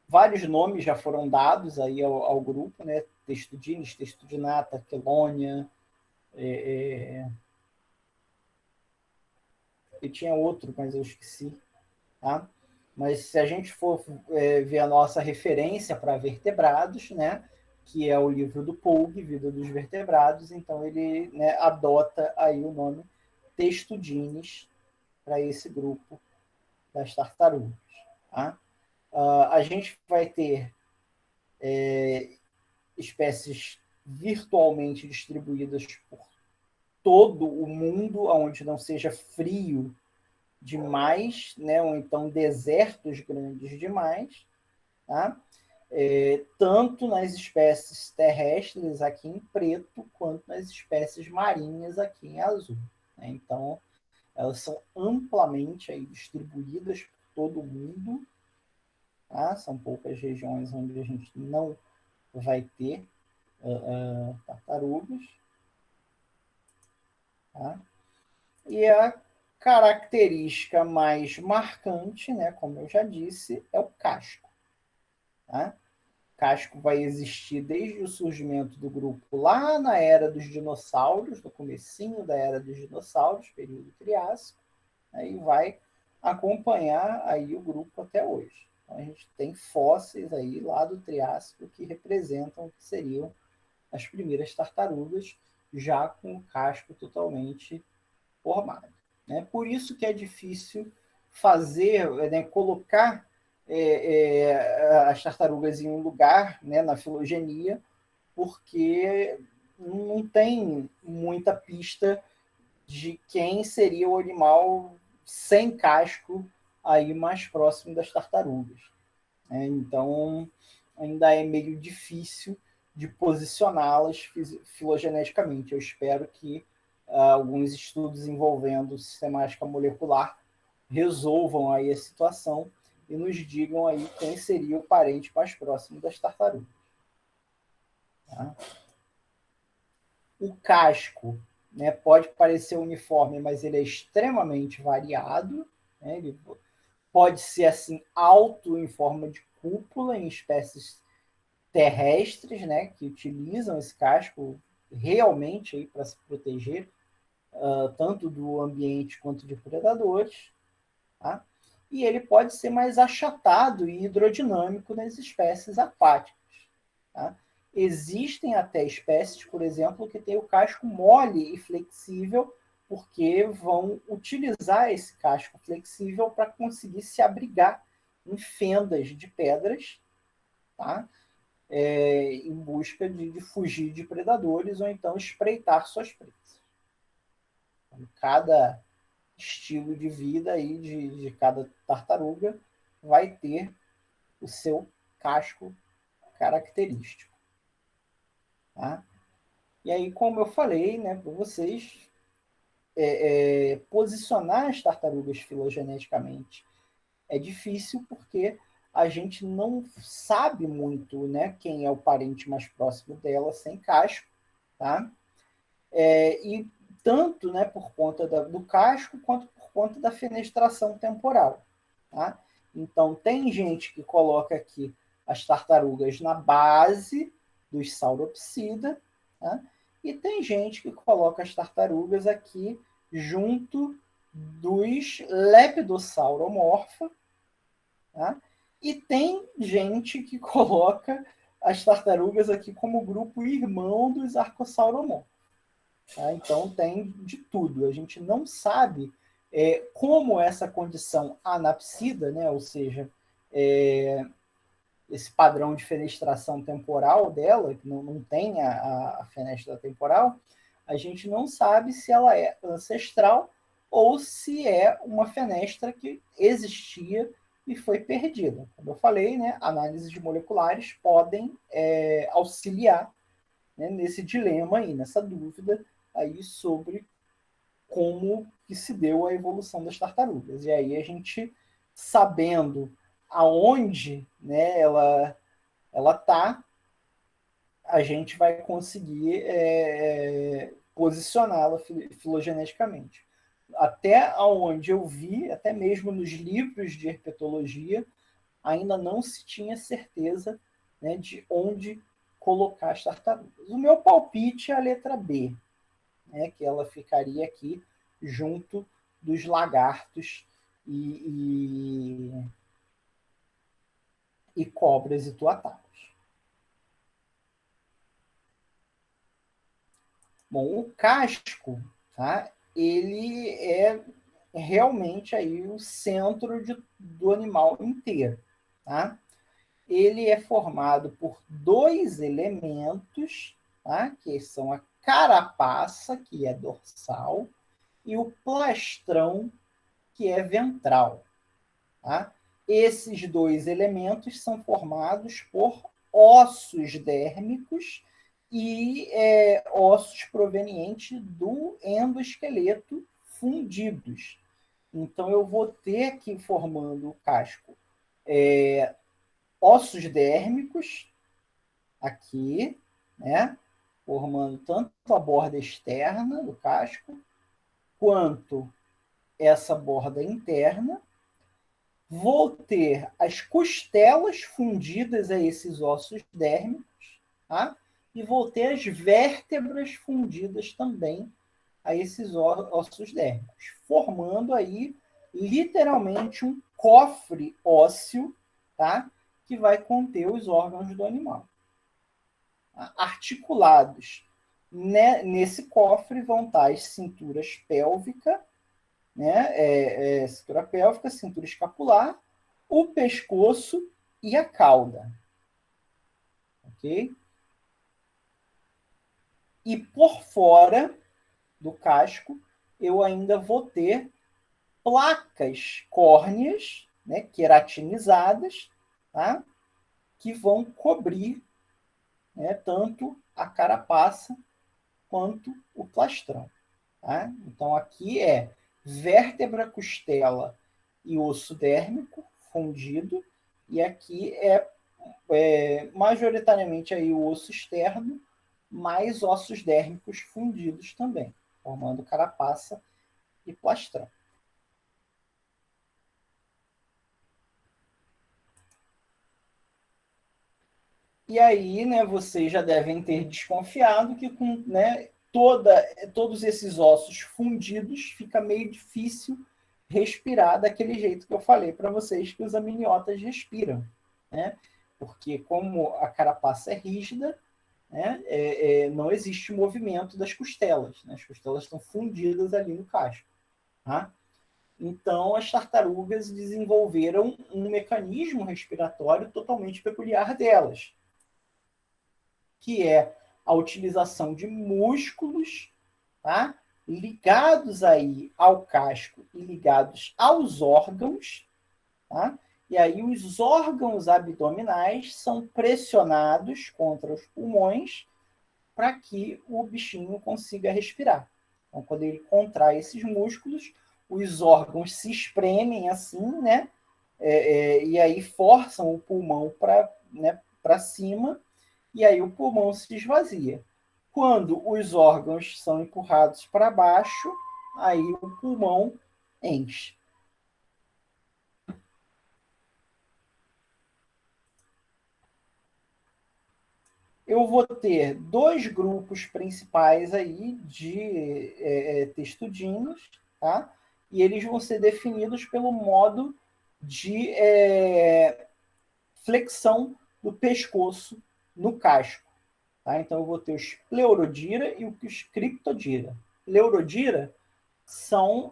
vários nomes já foram dados aí ao grupo, né? Testudines, Testudinata, Quelônia, e tinha outro, mas eu esqueci. Tá? Mas se a gente for ver a nossa referência para vertebrados, né, que é o livro do Pogue, Vida dos Vertebrados, então ele, né, adota aí o nome Testudines para esse grupo das tartarugas. Tá? A gente vai ter espécies virtualmente distribuídas por todo o mundo, onde não seja frio demais, né, ou então desertos grandes demais, tá? Tanto nas espécies terrestres aqui em preto, quanto nas espécies marinhas aqui em azul. Né? Então, elas são amplamente aí distribuídas por todo o mundo. Tá? São poucas regiões onde a gente não vai ter tartarugas. Tá? E a característica mais marcante, né, como eu já disse, é o casco. Tá? O casco vai existir desde o surgimento do grupo lá na era dos dinossauros, no comecinho da era dos dinossauros, período Triássico, né, e vai acompanhar aí o grupo até hoje. Então, a gente tem fósseis aí lá do Triássico que representam o que seriam as primeiras tartarugas, já com o casco totalmente formado. Né? Por isso que é difícil fazer, né, colocar as tartarugas em um lugar, né, na filogenia, porque não tem muita pista de quem seria o animal sem casco aí mais próximo das tartarugas. Né? Então, ainda é meio difícil de posicioná-las filogeneticamente. Eu espero que alguns estudos envolvendo sistemática molecular resolvam aí a situação e nos digam aí quem seria o parente mais próximo das tartarugas. Tá? O casco, né, pode parecer uniforme, mas ele é extremamente variado. Né? Ele pode ser assim alto em forma de cúpula em espécies terrestres, né, que utilizam esse casco realmente aí para se proteger tanto do ambiente quanto de predadores. Tá? E ele pode ser mais achatado e hidrodinâmico nas espécies aquáticas. Tá? Existem até espécies, por exemplo, que têm o casco mole e flexível, porque vão utilizar esse casco flexível para conseguir se abrigar em fendas de pedras, tá? Em busca de fugir de predadores ou então espreitar suas presas. Então, cada estilo de vida aí de cada tartaruga vai ter o seu casco característico. Tá? E aí, como eu falei, né, para vocês, posicionar as tartarugas filogeneticamente é difícil porque a gente não sabe muito, né, quem é o parente mais próximo dela sem casco, tá? E tanto, né, por conta do casco quanto por conta da fenestração temporal, tá? Então, tem gente que coloca aqui as tartarugas na base dos sauropsida, tá? E tem gente que coloca as tartarugas aqui junto dos lepidossauromorpha, tá? E tem gente que coloca as tartarugas aqui como grupo irmão dos arcossauromorpha. Tá? Então tem de tudo. A gente não sabe como essa condição anapsida, né? Ou seja, esse padrão de fenestração temporal dela, que não tem a fenestra temporal, a gente não sabe se ela é ancestral ou se é uma fenestra que existia e foi perdida. Como eu falei, né, análises moleculares podem auxiliar, né, nesse dilema aí, nessa dúvida aí sobre como que se deu a evolução das tartarugas. E aí a gente, sabendo aonde, né, ela está, a gente vai conseguir posicioná-la filogeneticamente. Até onde eu vi, até mesmo nos livros de herpetologia, ainda não se tinha certeza, né, de onde colocar as tartarugas. O meu palpite é a letra B, né, que ela ficaria aqui junto dos lagartos e cobras e tuatapos. Bom, o casco, tá, ele é realmente aí o centro do animal inteiro. Tá? Ele é formado por dois elementos, tá, que são a carapaça, que é dorsal, e o plastrão, que é ventral. Tá? Esses dois elementos são formados por ossos dérmicos e ossos provenientes do endoesqueleto fundidos. Então, eu vou ter aqui formando o casco ossos dérmicos, aqui, né, formando tanto a borda externa do casco, quanto essa borda interna. Vou ter as costelas fundidas a esses ossos dérmicos, tá? E vou ter as vértebras fundidas também a esses ossos dérmicos, formando aí literalmente um cofre ósseo, tá? Que vai conter os órgãos do animal. Articulados né, nesse cofre vão estar as cinturas pélvica, né, cintura pélvica, cintura escapular, o pescoço e a cauda. Ok? E por fora do casco, eu ainda vou ter placas córneas, né, queratinizadas, tá? Que vão cobrir, né, tanto a carapaça quanto o plastrão. Tá? Então, aqui é vértebra, costela e osso dérmico fundido, e aqui majoritariamente aí o osso externo, mais ossos dérmicos fundidos também, formando carapaça e plastrão. E aí, né, vocês já devem ter desconfiado que com, né, todos esses ossos fundidos fica meio difícil respirar daquele jeito que eu falei para vocês que os amniotas respiram, né? Porque como a carapaça é rígida, né, não existe movimento das costelas, né? As costelas estão fundidas ali no casco, tá? Então, as tartarugas desenvolveram um mecanismo respiratório totalmente peculiar delas, que é a utilização de músculos, tá? Ligados aí ao casco e ligados aos órgãos, tá? E aí os órgãos abdominais são pressionados contra os pulmões para que o bichinho consiga respirar. Então, quando ele contrai esses músculos, os órgãos se espremem assim, né? E aí forçam o pulmão para, né, para cima, e aí o pulmão se esvazia. Quando os órgãos são empurrados para baixo, aí o pulmão enche. Eu vou ter dois grupos principais aí de textudinhos, tá? E eles vão ser definidos pelo modo de flexão do pescoço no casco. Tá? Então, eu vou ter os pleurodira e os criptodira. Pleurodira são,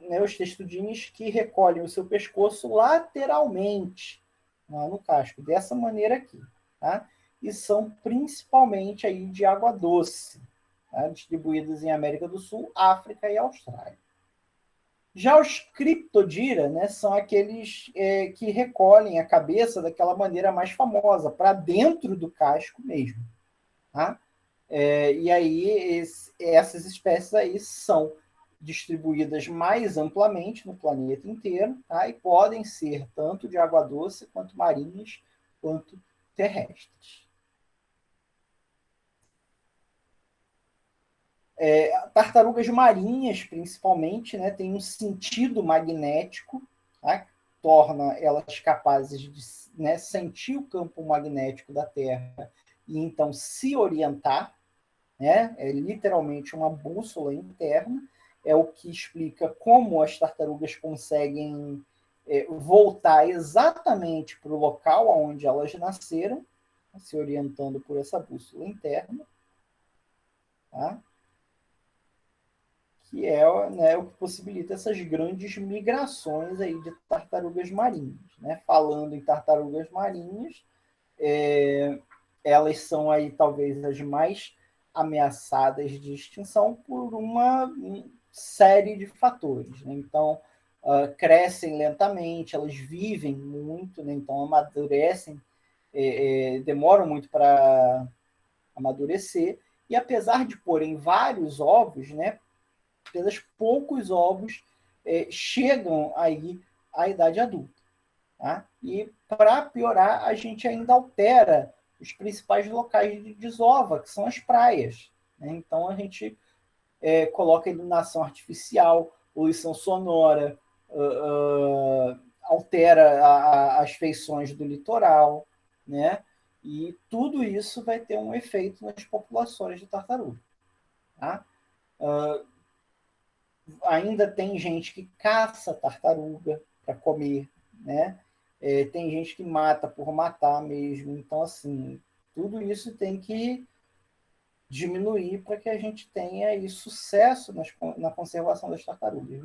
né, os textudinhos que recolhem o seu pescoço lateralmente, né, no casco, dessa maneira aqui. Tá? E são principalmente aí de água doce, tá? Distribuídos em América do Sul, África e Austrália. Já os criptodira, né, são aqueles que recolhem a cabeça daquela maneira mais famosa, para dentro do casco mesmo. Tá? E aí essas espécies aí são distribuídas mais amplamente no planeta inteiro, tá? E podem ser tanto de água doce, quanto marinhas, quanto terrestres. Tartarugas marinhas, principalmente, né, têm um sentido magnético, tá? Que torna elas capazes de, né, sentir o campo magnético da Terra e então se orientar, né? É literalmente uma bússola interna, é o que explica como as tartarugas conseguem voltar exatamente para o local onde elas nasceram, se orientando por essa bússola interna, tá? Que é, né, o que possibilita essas grandes migrações aí de tartarugas marinhas. Né? Falando em tartarugas marinhas, elas são aí talvez as mais ameaçadas de extinção por uma série de fatores. Né? Então, crescem lentamente, elas vivem muito, né? Então amadurecem, demoram muito para amadurecer, e apesar de porem vários ovos, né, apenas poucos ovos chegam aí à idade adulta. Tá? E para piorar, a gente ainda altera os principais locais de desova, que são as praias. Né? Então a gente coloca iluminação artificial, poluição sonora, altera as feições do litoral, né? E tudo isso vai ter um efeito nas populações de tartaruga. Tá? Ainda tem gente que caça tartaruga para comer, né? Tem gente que mata por matar mesmo. Então, assim, tudo isso tem que diminuir para que a gente tenha aí sucesso na conservação das tartarugas.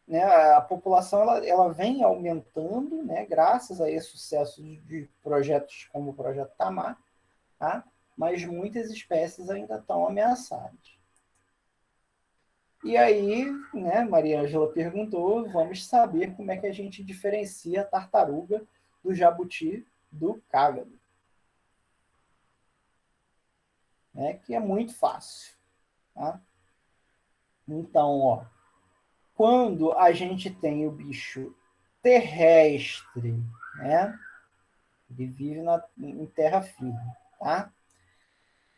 Né, a população ela vem aumentando, né, graças a esse sucesso de projetos como o Projeto Tamar, tá? Mas muitas espécies ainda estão ameaçadas. E aí, né, Maria Ângela perguntou, vamos saber como é que a gente diferencia a tartaruga do jabuti do cágado. Né, que é muito fácil. Tá? Então, ó, quando a gente tem o bicho terrestre, né, ele vive em terra firme, tá?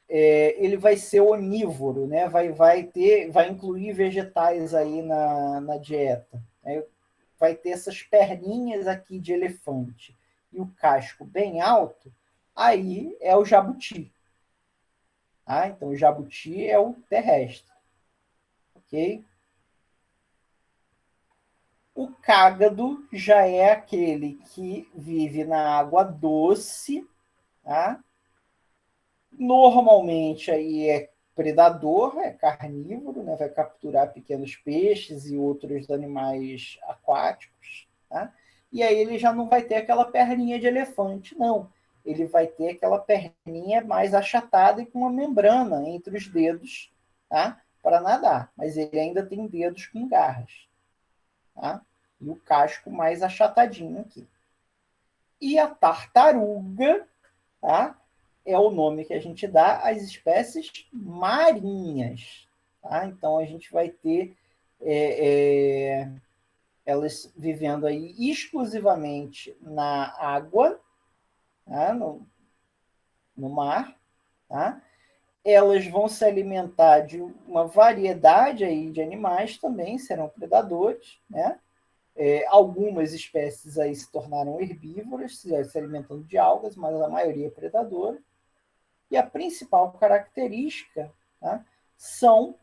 Ele vai ser onívoro, né? Vai incluir vegetais aí na dieta. Né? Vai ter essas perninhas aqui de elefante e o casco bem alto, aí é o jabuti. Tá? Então, o jabuti é o terrestre. Ok? O cágado já é aquele que vive na água doce, tá? Normalmente aí é predador, é carnívoro, né? Vai capturar pequenos peixes e outros animais aquáticos, tá? E aí ele já não vai ter aquela perninha de elefante, não. Ele vai ter aquela perninha mais achatada e com uma membrana entre os dedos, tá? Para nadar, mas ele ainda tem dedos com garras, tá? E o casco mais achatadinho aqui. E a tartaruga, tá? É o nome que a gente dá às espécies marinhas. Tá? Então, a gente vai ter elas vivendo aí exclusivamente na água, tá? no mar. Tá? Elas vão se alimentar de uma variedade aí de animais também, serão predadores. Né? Algumas espécies aí se tornaram herbívoras, se alimentando de algas, mas a maioria é predadora. E a principal característica, tá, são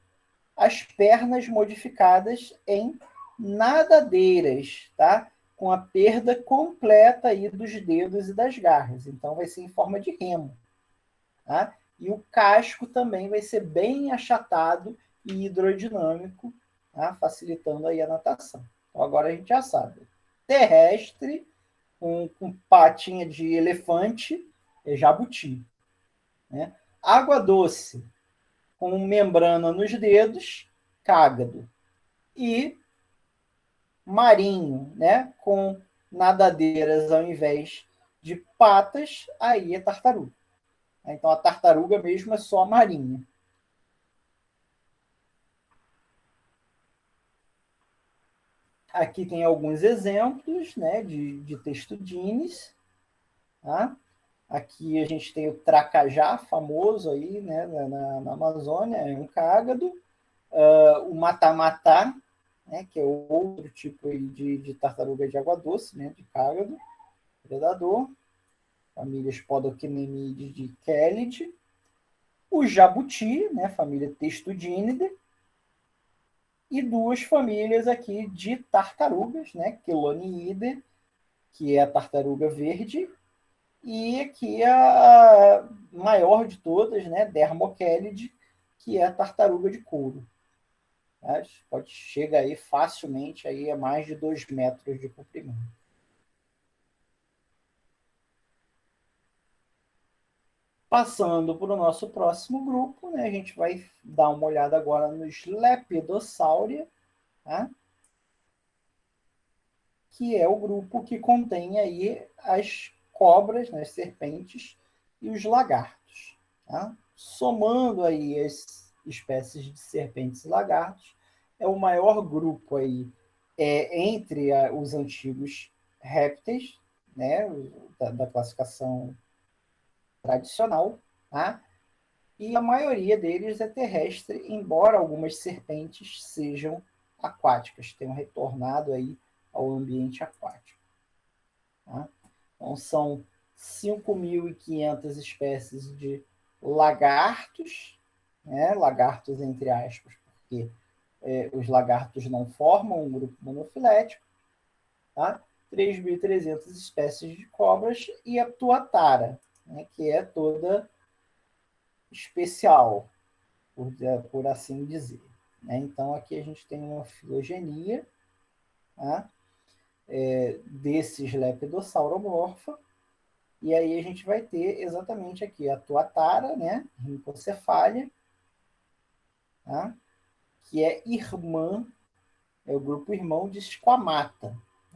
as pernas modificadas em nadadeiras, tá? Com a perda completa aí dos dedos e das garras. Então, vai ser em forma de remo. Tá? E o casco também vai ser bem achatado e hidrodinâmico, tá? Facilitando aí a natação. Então, agora a gente já sabe. Terrestre, com patinha de elefante, é jabuti. Né? Água doce, com membrana nos dedos, cágado. E marinho, né? Com nadadeiras ao invés de patas, aí é tartaruga. Então, a tartaruga mesmo é só marinha. Aqui tem alguns exemplos, né, de textudines. Tá? Aqui a gente tem o tracajá, famoso aí, né, na Amazônia, é um cágado. O matamatá, né, que é outro tipo de tartaruga de água doce, né, de cágado, predador. Família Spodocnemidae de Kelid. O jabuti, né, família Textudinidae. E duas famílias aqui de tartarugas, né, Queloniidae, que é a tartaruga verde, e aqui a maior de todas, né, Dermochelide, que é a tartaruga de couro. Tá? Chega aí facilmente aí a mais de 2 metros de comprimento. Passando para o nosso próximo grupo, né, a gente vai dar uma olhada agora nos Lepidosauria, tá? Que é o grupo que contém aí as cobras, né, as serpentes e os lagartos. Tá? Somando aí as espécies de serpentes e lagartos, é o maior grupo aí entre os antigos répteis, né, da classificação tradicional, tá? E a maioria deles é terrestre, embora algumas serpentes sejam aquáticas, tenham retornado aí ao ambiente aquático. Tá? Então, são 5.500 espécies de lagartos, né? Lagartos entre aspas, porque os lagartos não formam um grupo monofilético, tá? 3.300 espécies de cobras e a tuatara, né? Que é toda especial, por assim dizer, né? Então, aqui a gente tem uma filogenia, tá? Desses lepidossauromorfa, e aí a gente vai ter exatamente aqui a tuatara, né? Rhincocefalia, tá? Que é irmã, é o grupo irmão de Squamata.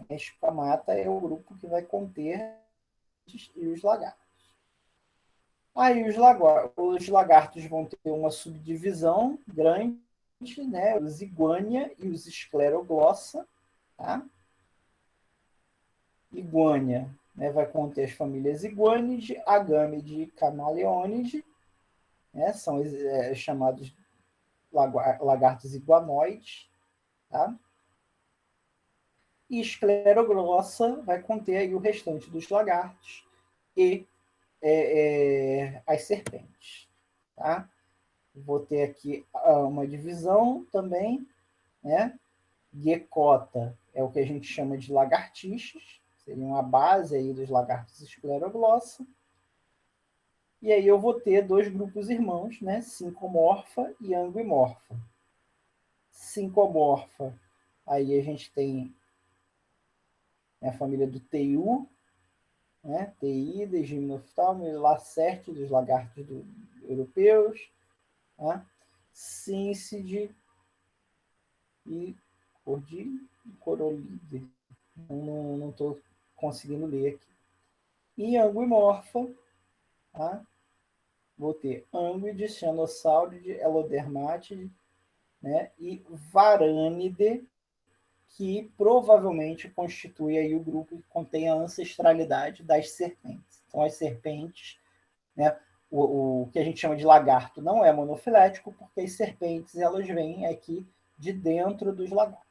A Squamata é o grupo que vai conter os lagartos. Aí os lagartos vão ter uma subdivisão grande, né? Os iguania e os escleroglossa, tá? Iguania, né, vai conter as famílias Iguanidae, Agamidae e Camaleonidae, né? São chamados lagartos iguanoides, tá? E escleroglossa vai conter aí o restante dos lagartos e as serpentes, tá? Vou ter aqui uma divisão também, né? Geckota é o que a gente chama de lagartixas, seriam a base aí dos lagartos escleroglossa. E aí eu vou ter dois grupos irmãos, né? Sincomorfa e anguimorfa. Sincomorfa, aí a gente tem a família do Teiu, né? Teída, Gymnophthalmi, Lacerte, dos lagartos europeus, tá? Cincide e Corolide. Não estou conseguindo ler aqui. E anguimorfa, tá? Vou ter Anguide, Cianosauride, Elodermatide, né? E Varânide, que provavelmente constitui aí o grupo que contém a ancestralidade das serpentes. Então, as serpentes, né? O que a gente chama de lagarto não é monofilético, porque as serpentes elas vêm aqui de dentro dos lagartos.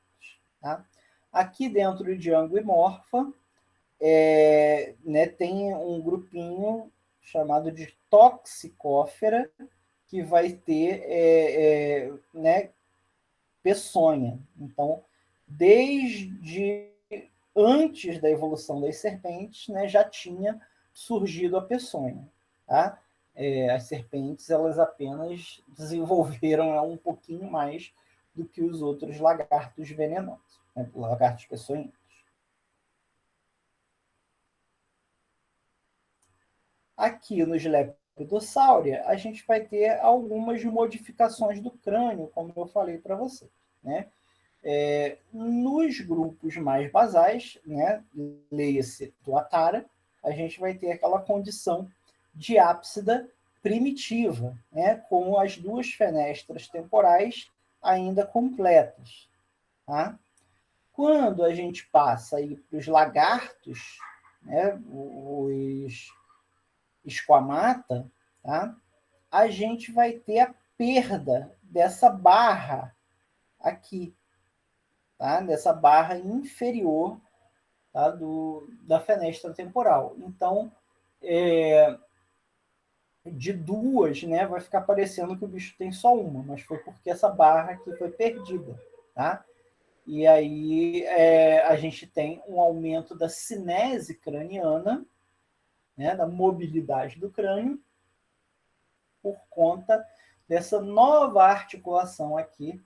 Tá? Aqui dentro de Anguimorfa, né, tem um grupinho chamado de Toxicófera, que vai ter né, peçonha. Então, desde antes da evolução das serpentes, né, já tinha surgido a peçonha. Tá? As serpentes elas apenas desenvolveram um pouquinho mais do que os outros lagartos venenosos, né, lagartos peçonhentos. Aqui nos Lepidosauria, a gente vai ter algumas modificações do crânio, como eu falei para você, né? Nos grupos mais basais, né, leia-se tuatara, a gente vai ter aquela condição de ápsida primitiva, né, com as duas fenestras temporais ainda completas. Tá? Quando a gente passa para os lagartos, né, os esquamata, tá? A gente vai ter a perda dessa barra aqui, tá? Dessa barra inferior, tá? Da fenestra temporal. Então, de duas, né, vai ficar parecendo que o bicho tem só uma, mas foi porque essa barra aqui foi perdida, tá? E aí a gente tem um aumento da cinese craniana, né, da mobilidade do crânio, por conta dessa nova articulação aqui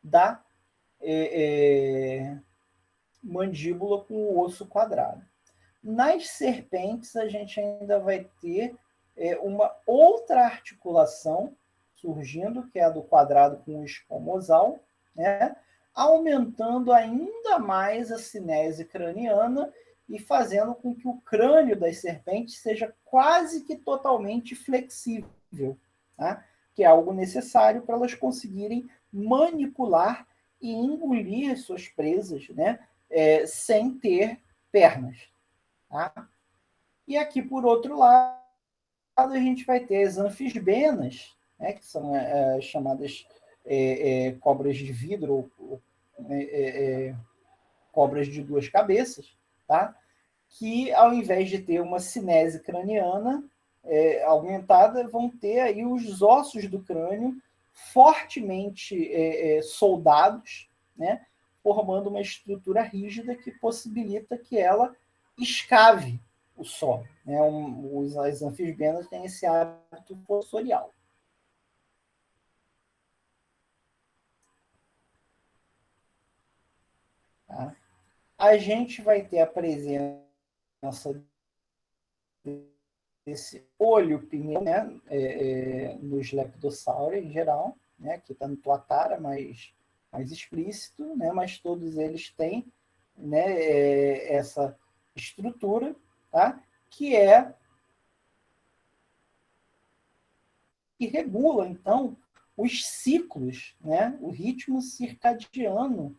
da mandíbula com o osso quadrado. Nas serpentes, a gente ainda vai ter uma outra articulação surgindo, que é a do quadrado com o escamosal, né? Aumentando ainda mais a cinese craniana e fazendo com que o crânio das serpentes seja quase que totalmente flexível, tá? Que é algo necessário para elas conseguirem manipular e engolir suas presas, né? Sem ter pernas. Tá? E aqui, por outro lado, a gente vai ter as anfisbenas, né? Que são chamadas cobras de vidro, ou cobras de duas cabeças, tá? Que ao invés de ter uma cinese craniana aumentada, vão ter aí os ossos do crânio fortemente soldados, né? Formando uma estrutura rígida que possibilita que ela escave o solo. Né? As anfisbenas têm esse hábito fossorial. a gente vai ter a presença desse olho pineal, né, nos lepidossauro em geral, né, que está no Tuatara mais explícito, né, mas todos eles têm, né, essa estrutura, tá, que regula, então, os ciclos, né, o ritmo circadiano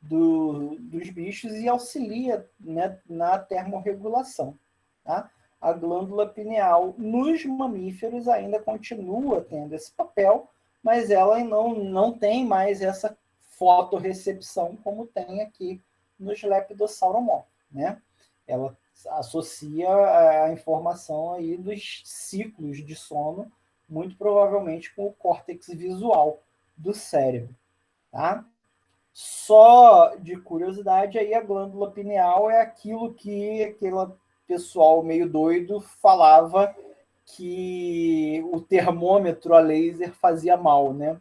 dos bichos e auxilia, né, na termorregulação. Tá? A glândula pineal nos mamíferos ainda continua tendo esse papel, mas ela não tem mais essa fotorrecepção como tem aqui nos lepidossauromorphos, né? Ela associa a informação aí dos ciclos de sono, muito provavelmente com o córtex visual do cérebro, tá? Só de curiosidade, aí a glândula pineal é aquilo que aquele pessoal meio doido falava que o termômetro a laser fazia mal, né?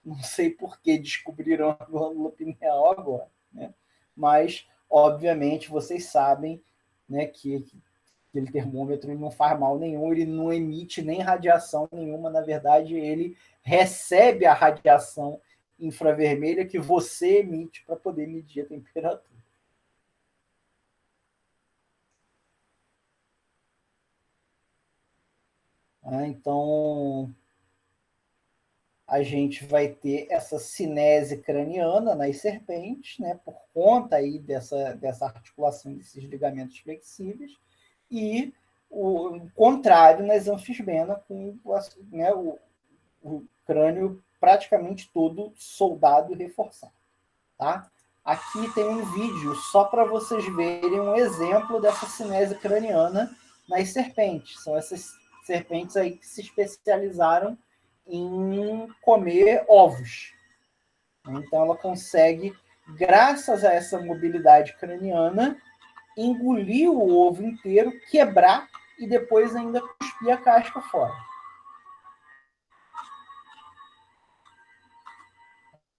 Não sei por que descobriram a glândula pineal agora, né? Mas, obviamente, vocês sabem, né, que aquele termômetro ele não faz mal nenhum, ele não emite nem radiação nenhuma, na verdade, ele recebe a radiação infravermelha que você emite para poder medir a temperatura. Então, a gente vai ter essa cinese craniana nas serpentes, né, por conta aí dessa articulação desses ligamentos flexíveis, e o contrário nas anfisbena, com, né, o crânio praticamente todo soldado e reforçado. Tá? Aqui tem um vídeo só para vocês verem um exemplo dessa cinese craniana nas serpentes. São essas serpentes aí que se especializaram em comer ovos. Então ela consegue, graças a essa mobilidade craniana, engolir o ovo inteiro, quebrar e depois ainda cuspir a casca fora.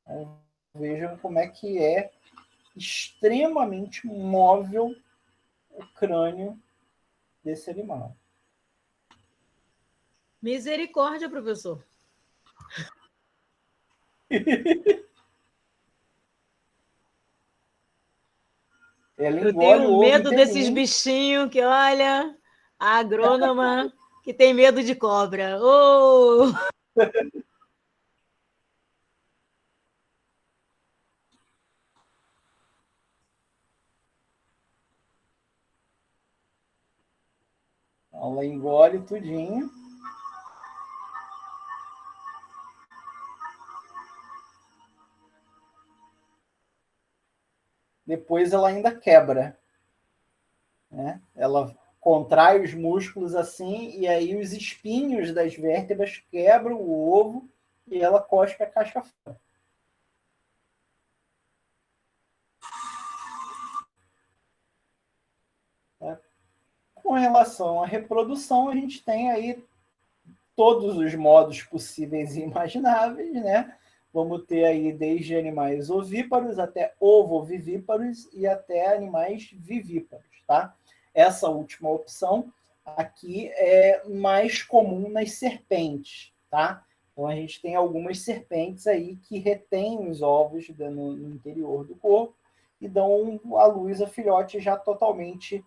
Então, vejam como é que é extremamente móvel o crânio desse animal. Misericórdia, professor. Ela Eu engole o tenho ovo medo desses inteirinho. bichinhos que, olha, a agrônoma que tem medo de cobra. Oh! Ela engole tudinho. Depois ela ainda quebra. Né? Ela contrai os músculos assim, e aí os espinhos das vértebras quebram o ovo e ela cospe a casca fora. Com relação à reprodução, a gente tem aí todos os modos possíveis e imagináveis, né? Vamos ter aí desde animais ovíparos até ovovivíparos e até animais vivíparos, tá? Essa última opção aqui é mais comum nas serpentes, tá? Então a gente tem algumas serpentes aí que retêm os ovos no interior do corpo e dão à luz a filhotes já totalmente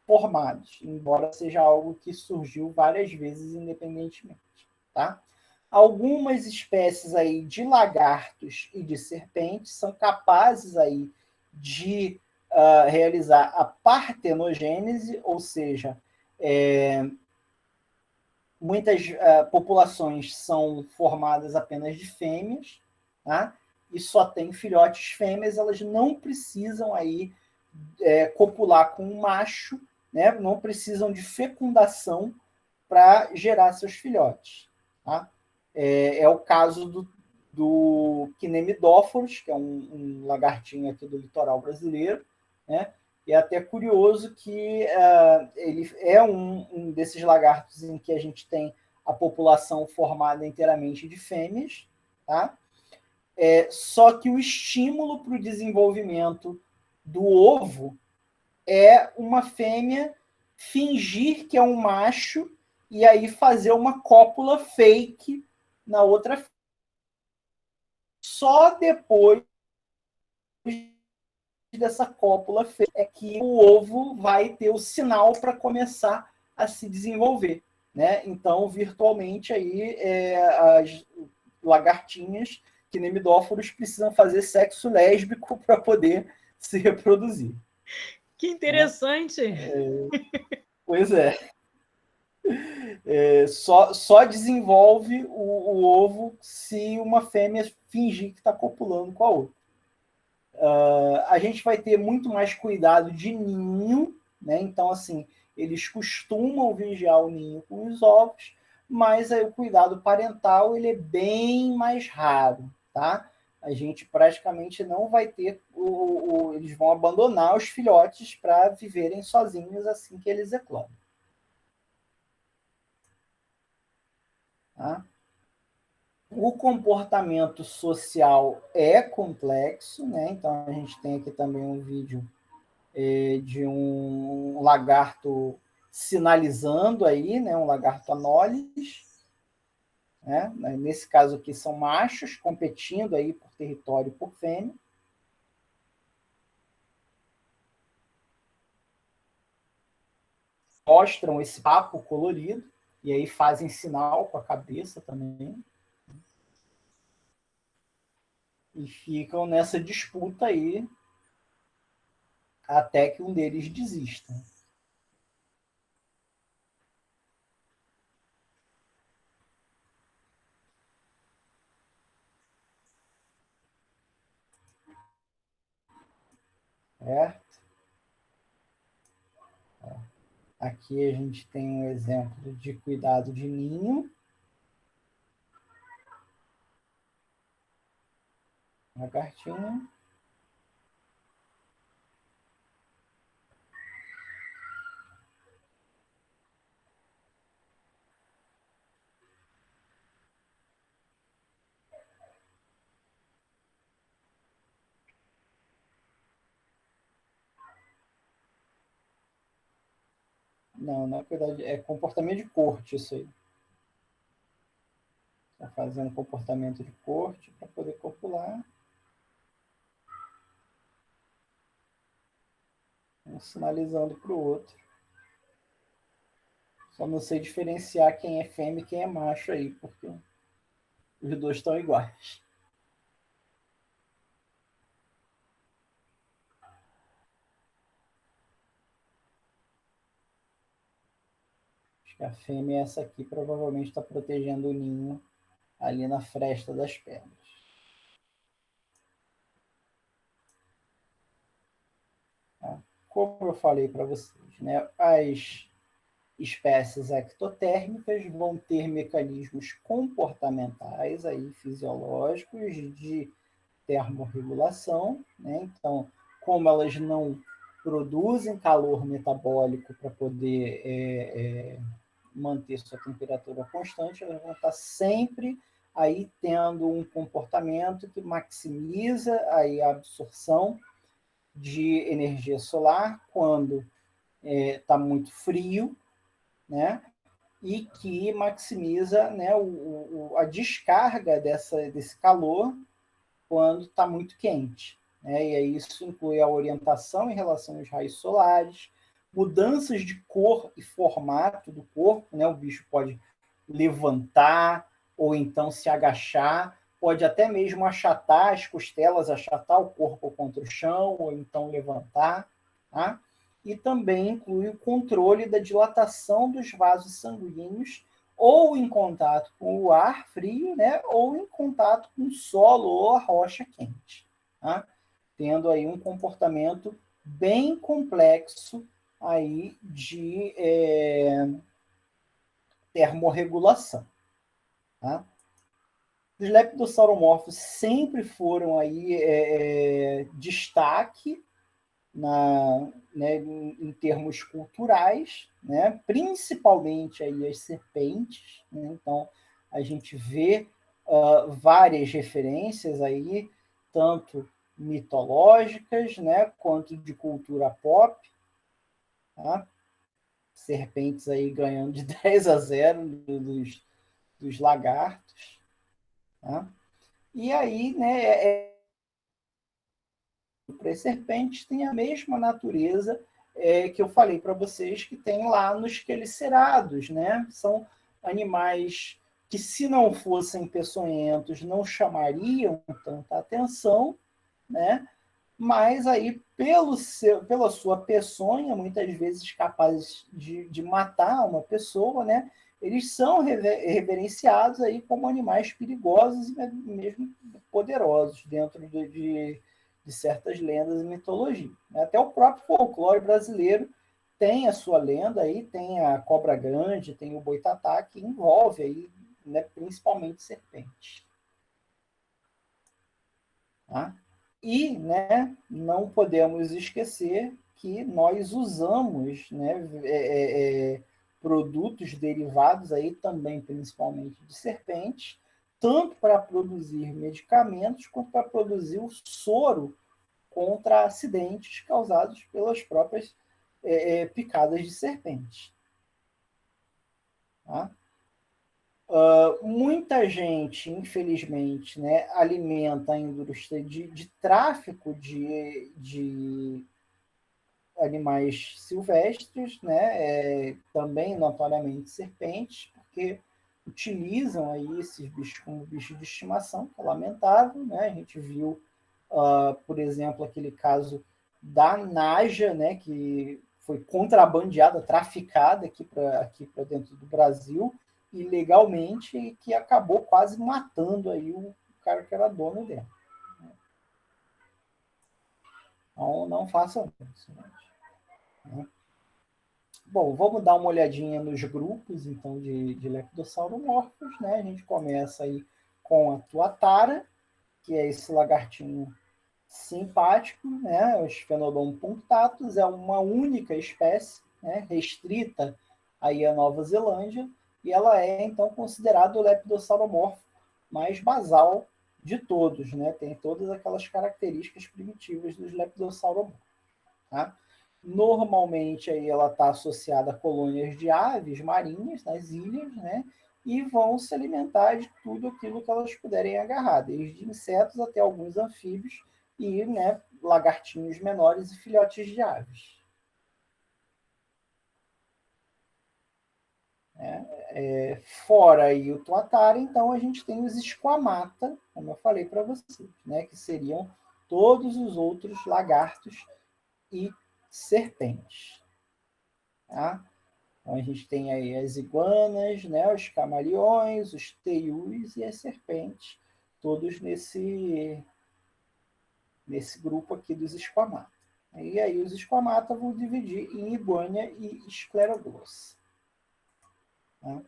formados, embora seja algo que surgiu várias vezes independentemente, tá? Algumas espécies aí de lagartos e de serpentes são capazes aí de realizar a partenogênese, ou seja, muitas populações são formadas apenas de fêmeas, tá? E só tem filhotes fêmeas, elas não precisam aí copular com um macho, né? Não precisam de fecundação para gerar seus filhotes. Tá? É o caso do Quinemidóforos, que é um lagartinho aqui do litoral brasileiro, né? E é até curioso que ele é um desses lagartos em que a gente tem a população formada inteiramente de fêmeas, tá? Só que o estímulo para o desenvolvimento do ovo é uma fêmea fingir que é um macho e aí fazer uma cópula fake na outra fêmea. Só depois dessa cópula fake é que o ovo vai ter o sinal para começar a se desenvolver, né? Então, virtualmente, aí, as lagartinhas quinemidóforos precisam fazer sexo lésbico para poder se reproduzir. Que interessante. Pois é. Só desenvolve o ovo se uma fêmea fingir que está copulando com a outra. A gente vai ter muito mais cuidado de ninho, né? Então, assim, eles costumam vigiar o ninho com os ovos, mas aí o cuidado parental ele é bem mais raro, tá? A gente praticamente não vai ter, eles vão abandonar os filhotes para viverem sozinhos assim que eles eclodem. Tá? O comportamento social é complexo, né? Então a gente tem aqui também um vídeo de um lagarto sinalizando aí, né? Um lagarto anolis, né? Nesse caso aqui são machos competindo aí por território por fêmea. Mostram esse papo colorido e aí fazem sinal com a cabeça também. E ficam nessa disputa aí até que um deles desista. Certo? Aqui a gente tem um exemplo de cuidado de ninho. Lagartinha. Não, na verdade, é comportamento de corte isso aí. Está fazendo comportamento de corte para poder copular. Um sinalizando para o outro. Só não sei diferenciar quem é fêmea e quem é macho aí, porque os dois estão iguais. Acho que a fêmea é essa aqui, provavelmente está protegendo o ninho ali na fresta das pernas. Tá? Como eu falei para vocês, né? As espécies ectotérmicas vão ter mecanismos comportamentais aí, fisiológicos de termorregulação, né? Então, como elas não produzem calor metabólico para poder manter sua temperatura constante, elas vão estar sempre aí tendo um comportamento que maximiza aí a absorção de energia solar quando está muito frio, né? E que maximiza, né, a descarga desse calor quando está muito quente. Né? E aí isso inclui a orientação em relação aos raios solares, mudanças de cor e formato do corpo, né? O bicho pode levantar ou então se agachar, pode até mesmo achatar as costelas, achatar o corpo contra o chão ou então levantar. Tá? E também inclui o controle da dilatação dos vasos sanguíneos ou em contato com o ar frio, né, ou em contato com o solo ou a rocha quente, tá? Tendo aí um comportamento bem complexo aí de termorregulação. Tá? Os lepidossauromorfos sempre foram aí destaque né, em termos culturais, né, principalmente aí as serpentes. Né? Então, a gente vê várias referências aí, tanto mitológicas, né, quanto de cultura pop, tá? Serpentes aí ganhando de 10-0 dos lagartos, tá? E aí, né, as serpentes têm a mesma natureza que eu falei para vocês que tem lá nos quelicerados, né? São animais que, se não fossem peçonhentos, não chamariam tanta atenção, né? Mas aí, pela sua peçonha, muitas vezes capazes de matar uma pessoa, né? Eles são reverenciados aí como animais perigosos e mesmo poderosos dentro de certas lendas e mitologias. Até o próprio folclore brasileiro tem a sua lenda aí, tem a cobra grande, tem o boitatá, que envolve aí, né, principalmente serpentes. Tá? E, né, não podemos esquecer que nós usamos, né, produtos derivados aí também, principalmente de serpentes, tanto para produzir medicamentos quanto para produzir o soro contra acidentes causados pelas próprias picadas de serpente. Tá? Muita gente, infelizmente, né, alimenta a indústria de tráfico de animais silvestres, né, também notoriamente serpentes, porque utilizam aí esses bichos como bichos de estimação, que é lamentável, né? A gente viu, por exemplo, aquele caso da Naja, né, que foi contrabandeada, traficada aqui para dentro do Brasil, ilegalmente, e que acabou quase matando aí o cara que era dono dela. Então, não façam isso, né? Bom, vamos dar uma olhadinha nos grupos, então, de lepidossauromorfos, né? A gente começa aí com a tuatara, que é esse lagartinho simpático, né? O Sphenodon punctatus é uma única espécie, né? Restrita aí à Nova Zelândia, e ela é, então, considerada o lepidossauromorfo mais basal de todos, né? Tem todas aquelas características primitivas dos lepidossauromorfos, tá? Normalmente aí ela está associada a colônias de aves marinhas nas ilhas, né? E vão se alimentar de tudo aquilo que elas puderem agarrar, desde insetos até alguns anfíbios e, né, lagartinhos menores e filhotes de aves. Fora aí o tuatara, então a gente tem os esquamata, como eu falei para vocês, né? Que seriam todos os outros lagartos e serpentes. Tá? Então, a gente tem aí as iguanas, né, os camaleões, os teius e as serpentes, todos nesse grupo aqui dos esquamata. E aí os esquamata vão dividir em iguana e escleroglossa. Tá?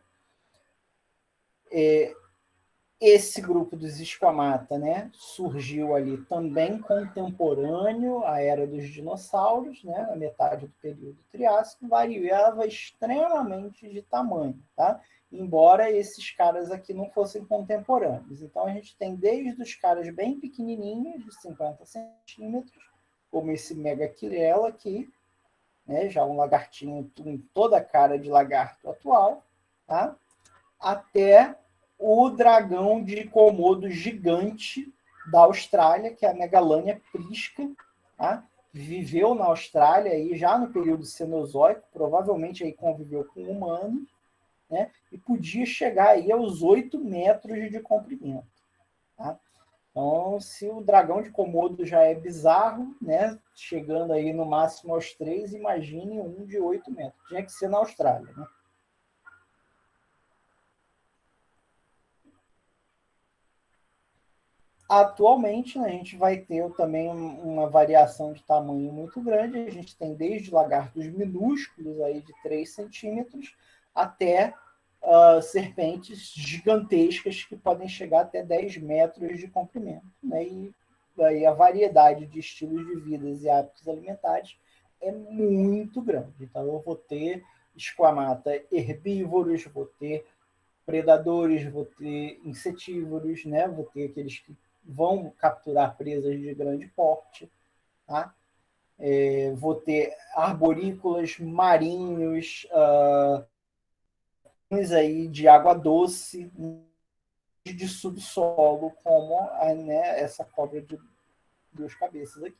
Esse grupo dos esquamata, né, surgiu ali também contemporâneo à era dos dinossauros, né, na metade do período Triássico, variava extremamente de tamanho, tá? Embora esses caras aqui não fossem contemporâneos. Então a gente tem desde os caras bem pequenininhos, de 50 centímetros, como esse Megaquirella aqui, né, já um lagartinho com toda a cara de lagarto atual, tá? Até o dragão de Komodo gigante da Austrália, que é a Megalania prisca, tá? Viveu na Austrália aí já no período Cenozoico, provavelmente aí conviveu com humanos, né? E podia chegar aí aos 8 metros de comprimento. Tá? Então, se o dragão de Komodo já é bizarro, né? Chegando aí no máximo aos 3, imagine um de 8 metros. Tinha que ser na Austrália, né? Atualmente, né, a gente vai ter também uma variação de tamanho muito grande. A gente tem desde lagartos minúsculos aí de 3 centímetros até serpentes gigantescas que podem chegar até 10 metros de comprimento. Né? E aí a variedade de estilos de vida e hábitos alimentares é muito grande. Então eu vou ter esquamata herbívoros, vou ter predadores, vou ter insetívoros, né? Vou ter aqueles que vão capturar presas de grande porte, tá? Vou ter arborícolas, marinhos, aí de água doce, de subsolo, como né, essa cobra de 2 cabeças aqui.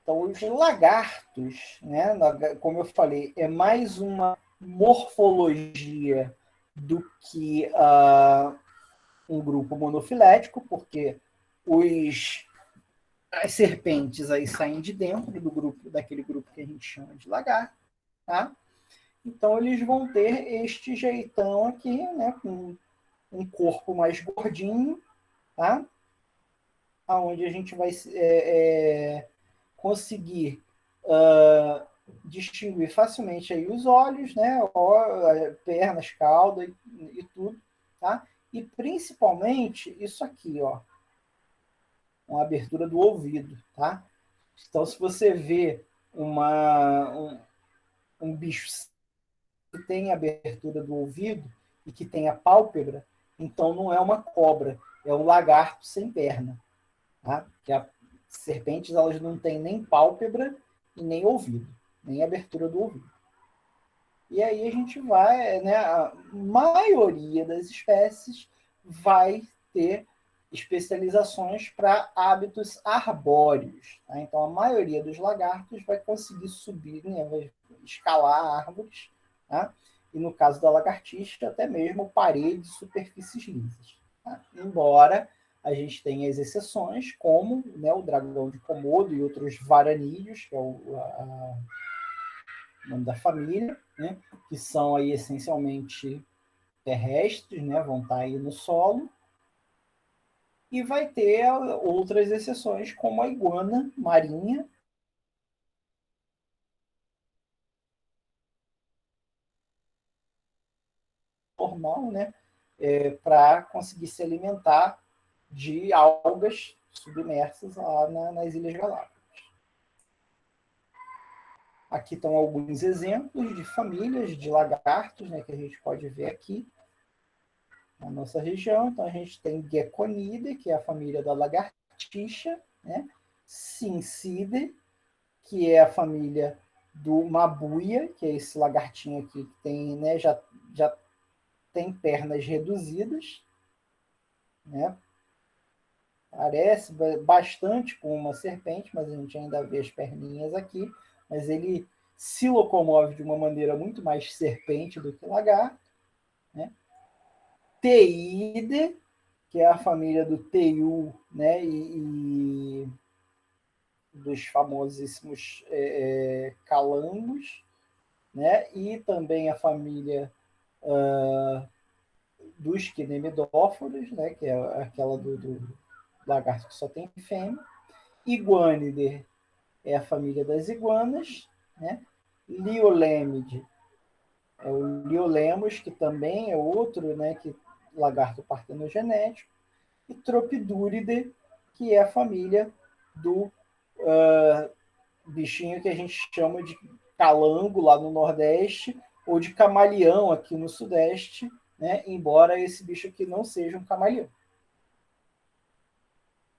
Então, os lagartos, né, como eu falei, é mais uma morfologia do que um grupo monofilético, porque as serpentes aí saem de dentro do grupo, daquele grupo que a gente chama de lagarto, tá? Então, eles vão ter este jeitão aqui, né, com um corpo mais gordinho, tá? Onde a gente vai conseguir distinguir facilmente aí os olhos, né, pernas, cauda e tudo, tá? E principalmente isso aqui, ó, uma abertura do ouvido, tá? Então, se você vê um bicho que tem abertura do ouvido e que tem a pálpebra, então não é uma cobra, é um lagarto sem perna, tá? Porque as serpentes, elas não têm nem pálpebra e nem ouvido, nem abertura do ouvido. E aí a gente vai, né, a maioria das espécies vai ter especializações para hábitos arbóreos, tá? Então a maioria dos lagartos vai conseguir subir, né, vai escalar árvores, tá? E no caso da lagartixa, até mesmo paredes, superfícies lisas, tá? Embora a gente tenha as exceções, como, né, o dragão de Komodo e outros varanídeos, que é o nome da família, né, que são aí essencialmente terrestres, né, vão estar aí no solo, e vai ter outras exceções, como a iguana marinha, normal, né, para conseguir se alimentar de algas submersas lá nas Ilhas Galápagos. Aqui estão alguns exemplos de famílias de lagartos, né, que a gente pode ver aqui na nossa região. Então, a gente tem Geckonidae, que é a família da lagartixa, né? Cincidae, que é a família do Mabuia, que é esse lagartinho aqui que tem, né, já tem pernas reduzidas, né? Parece bastante com uma serpente, mas a gente ainda vê as perninhas aqui, mas ele se locomove de uma maneira muito mais serpente do que lagarto, né? Teide, que é a família do teiu, né, e dos famosíssimos calangos, né, e também a família dos quinemidóforos, né, que é aquela do lagarto que só tem fêmea. Iguanidae é a família das iguanas, né? Liolêmide é o Liolemos, que também é outro, né, que lagarto partenogenético. E Tropiduridae, que é a família do bichinho que a gente chama de calango lá no Nordeste, ou de camaleão aqui no Sudeste, né? Embora esse bicho aqui não seja um camaleão.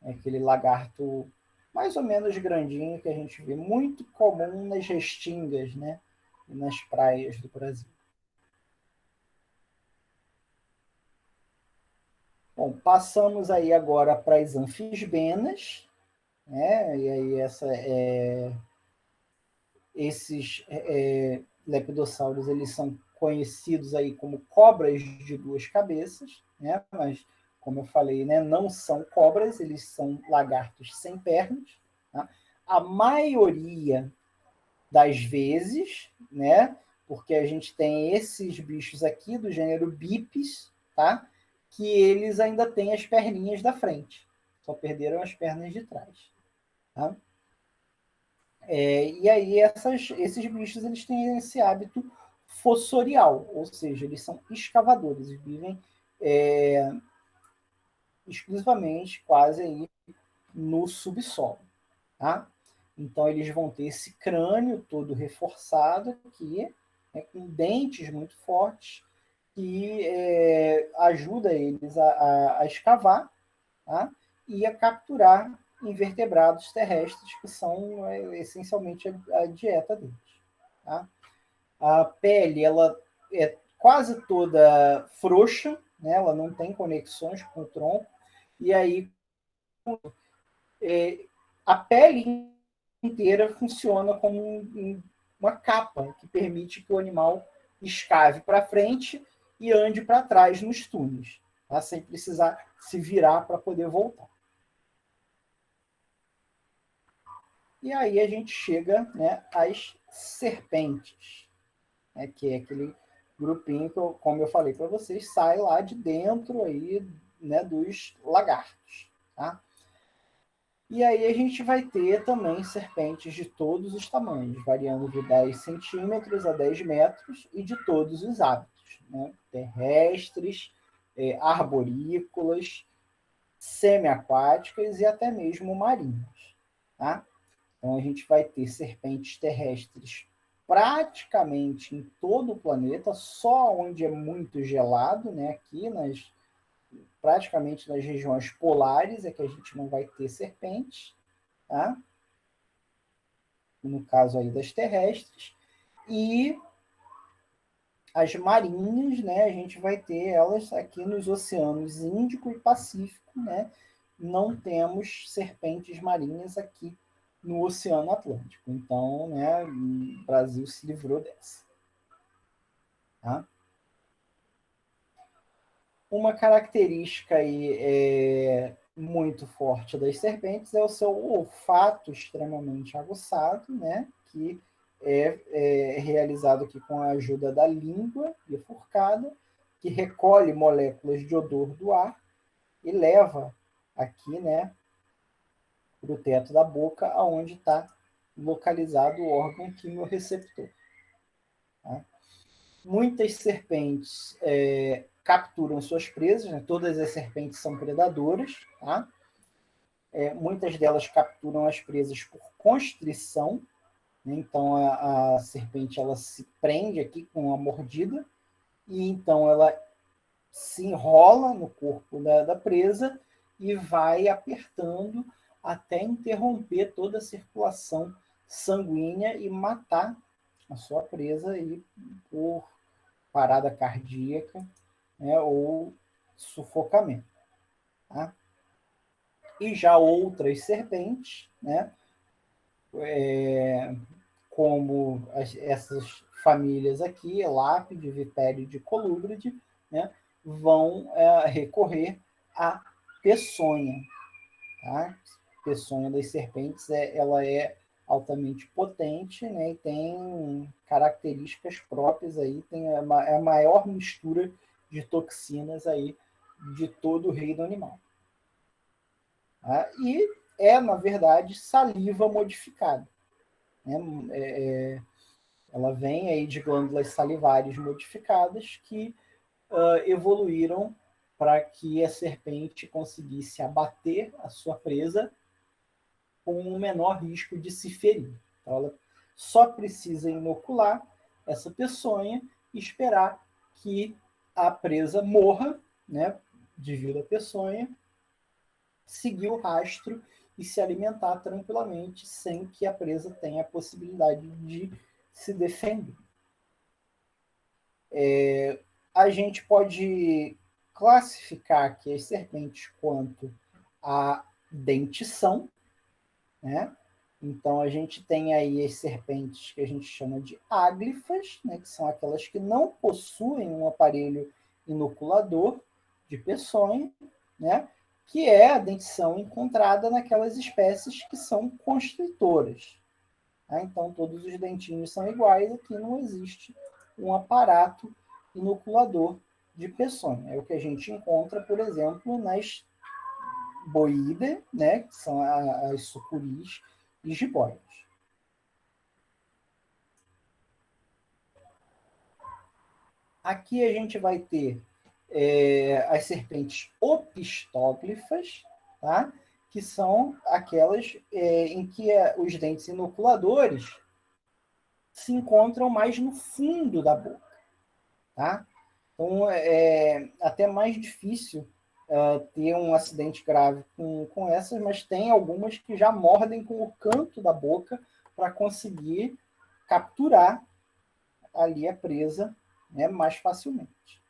É aquele lagarto mais ou menos grandinho que a gente vê muito comum nas restingas, né? E nas praias do Brasil. Bom, passamos aí agora para as anfisbenas, né? E aí esses lepidossauros, eles são conhecidos aí como cobras de 2 cabeças, né? Mas, como eu falei, né, não são cobras, eles são lagartos sem pernas, tá? A maioria das vezes, né? Porque a gente tem esses bichos aqui do gênero Bipes, tá? Que eles ainda têm as perninhas da frente, só perderam as pernas de trás, tá? E aí esses bichos, eles têm esse hábito fossorial, ou seja, eles são escavadores, eles vivem exclusivamente quase aí no subsolo, tá? Então eles vão ter esse crânio todo reforçado aqui, né, com dentes muito fortes, que ajuda eles a escavar, tá? E a capturar invertebrados terrestres, que são essencialmente a dieta deles. Tá? A pele ela é quase toda frouxa, né? Ela não tem conexões com o tronco, e aí a pele inteira funciona como uma capa que permite que o animal escave para frente e ande para trás nos túneis, tá? Sem precisar se virar para poder voltar. E aí a gente chega, né, às serpentes, né, que é aquele grupinho que, como eu falei para vocês, sai lá de dentro aí, né, dos lagartos. Tá? E aí a gente vai ter também serpentes de todos os tamanhos, variando de 10 centímetros a 10 metros e de todos os hábitos, né? Terrestres, arborícolas, semiaquáticas e até mesmo marinhas. Tá? Então a gente vai ter serpentes terrestres praticamente em todo o planeta, só onde é muito gelado, né? Aqui praticamente nas regiões polares é que a gente não vai ter serpentes, tá? No caso aí das terrestres. E as marinhas, né, a gente vai ter elas aqui nos oceanos Índico e Pacífico, né? Não temos serpentes marinhas aqui no Oceano Atlântico. Então, né, o Brasil se livrou dessa. Tá? Uma característica aí muito forte das serpentes é o seu olfato extremamente aguçado, né? Que é realizado aqui com a ajuda da língua bifurcada, que recolhe moléculas de odor do ar e leva aqui, né, para o teto da boca, aonde está localizado o órgão quimiorreceptor. Tá? Muitas serpentes capturam suas presas, né? Todas as serpentes são predadoras, tá? Muitas delas capturam as presas por constrição, né? Então a serpente ela se prende aqui com a mordida e então ela se enrola no corpo da presa e vai apertando até interromper toda a circulação sanguínea e matar a sua presa aí por parada cardíaca, né, ou sufocamento. Tá? E já outras serpentes, né, como essas famílias aqui, Lápide, Vipéride e Colúbride, né, vão recorrer à peçonha. Tá? A peçonha das serpentes ela é altamente potente, né, e tem características próprias aí, tem a maior mistura de toxinas aí de todo o reino animal. Tá? E na verdade, saliva modificada. Né? Ela vem aí de glândulas salivares modificadas que evoluíram para que a serpente conseguisse abater a sua presa com um menor risco de se ferir. Então, ela só precisa inocular essa peçonha e esperar que a presa morra, né, devido à peçonha, seguir o rastro e se alimentar tranquilamente, sem que a presa tenha a possibilidade de se defender. A gente pode classificar aqui as serpentes quanto à dentição, né? Então, a gente tem aí as serpentes que a gente chama de áglifas, né? Que são aquelas que não possuem um aparelho inoculador de peçonha, né? Que é a dentição encontrada naquelas espécies que são constritoras. Tá? Então, todos os dentinhos são iguais, aqui não existe um aparato inoculador de peçonha. É o que a gente encontra, por exemplo, nas boídeas, né, que são as sucuris e jiboias. Aqui a gente vai ter as serpentes opistóglifas, tá? Que são aquelas em que os dentes inoculadores se encontram mais no fundo da boca. Tá? Então, é até mais difícil ter um acidente grave com essas, mas tem algumas que já mordem com o canto da boca para conseguir capturar ali a presa, né, mais facilmente.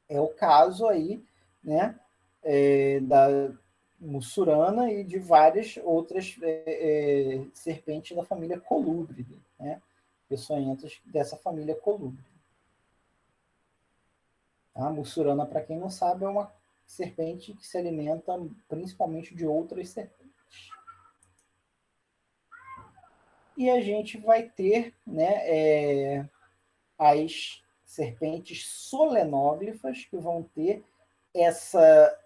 É o caso aí, né, da mussurana e de várias outras serpentes da família Colúbride, né, peçonhentas dessa família Colúbride. A mussurana, para quem não sabe, é uma serpente que se alimenta principalmente de outras serpentes. E a gente vai ter, né, as serpentes solenóglifas, que vão ter essa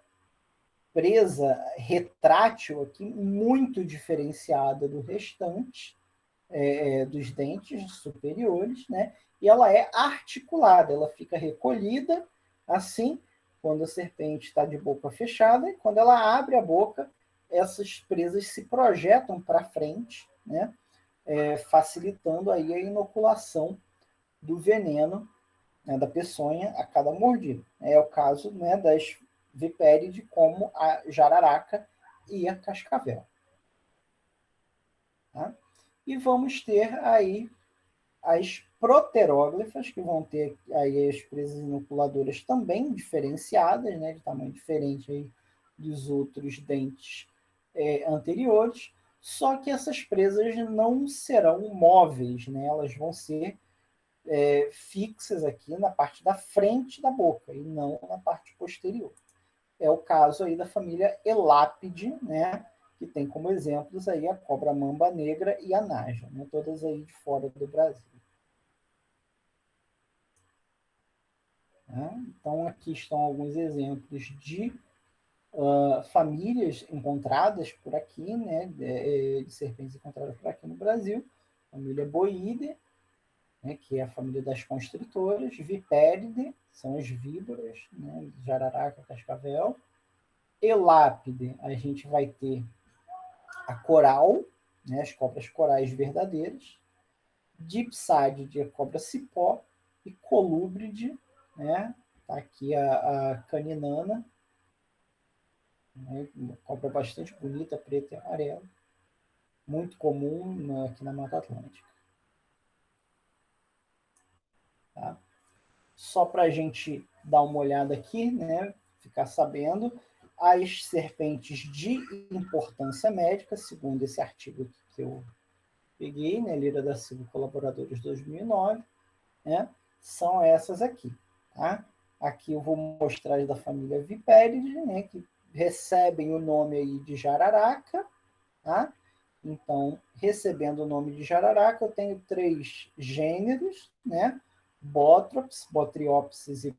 presa retrátil aqui muito diferenciada do restante dos dentes superiores, né? E ela é articulada, ela fica recolhida assim quando a serpente está de boca fechada, e quando ela abre a boca, essas presas se projetam para frente, né? Facilitando aí a inoculação do veneno, né, da peçonha a cada mordida. É o caso, né, das vipérides, como a jararaca e a cascavel. Tá? E vamos ter aí as proteróglifas, que vão ter aí as presas inoculadoras também diferenciadas, né, de tamanho diferente aí dos outros dentes anteriores, só que essas presas não serão móveis, né, elas vão ser fixas aqui na parte da frente da boca e não na parte posterior. É o caso aí da família Elápide, né, que tem como exemplos aí a cobra-mamba negra e a naja, né, todas aí de fora do Brasil. Então, aqui estão alguns exemplos de famílias encontradas por aqui, né, de serpentes encontradas por aqui no Brasil. Família Boídea, né, que é a família das constritoras. Vipéride, são as víboras, né, jararaca, cascavel. Elápide, a gente vai ter a coral, né, as cobras corais verdadeiras. Dipsádide, a cobra cipó. E colúbride, né, tá aqui a caninana, né, uma cobra bastante bonita, preta e amarela, muito comum aqui na Mata Atlântica. Tá? Só para a gente dar uma olhada aqui, né, ficar sabendo, as serpentes de importância médica, segundo esse artigo que eu peguei, né, Lira da Silva Colaboradores 2009, né, são essas aqui. Tá? Aqui eu vou mostrar as da família Vipéride, né, que recebem o nome aí de jararaca. Tá? Então, recebendo o nome de jararaca, eu tenho 3 gêneros, né? Botrops, Botriopsis e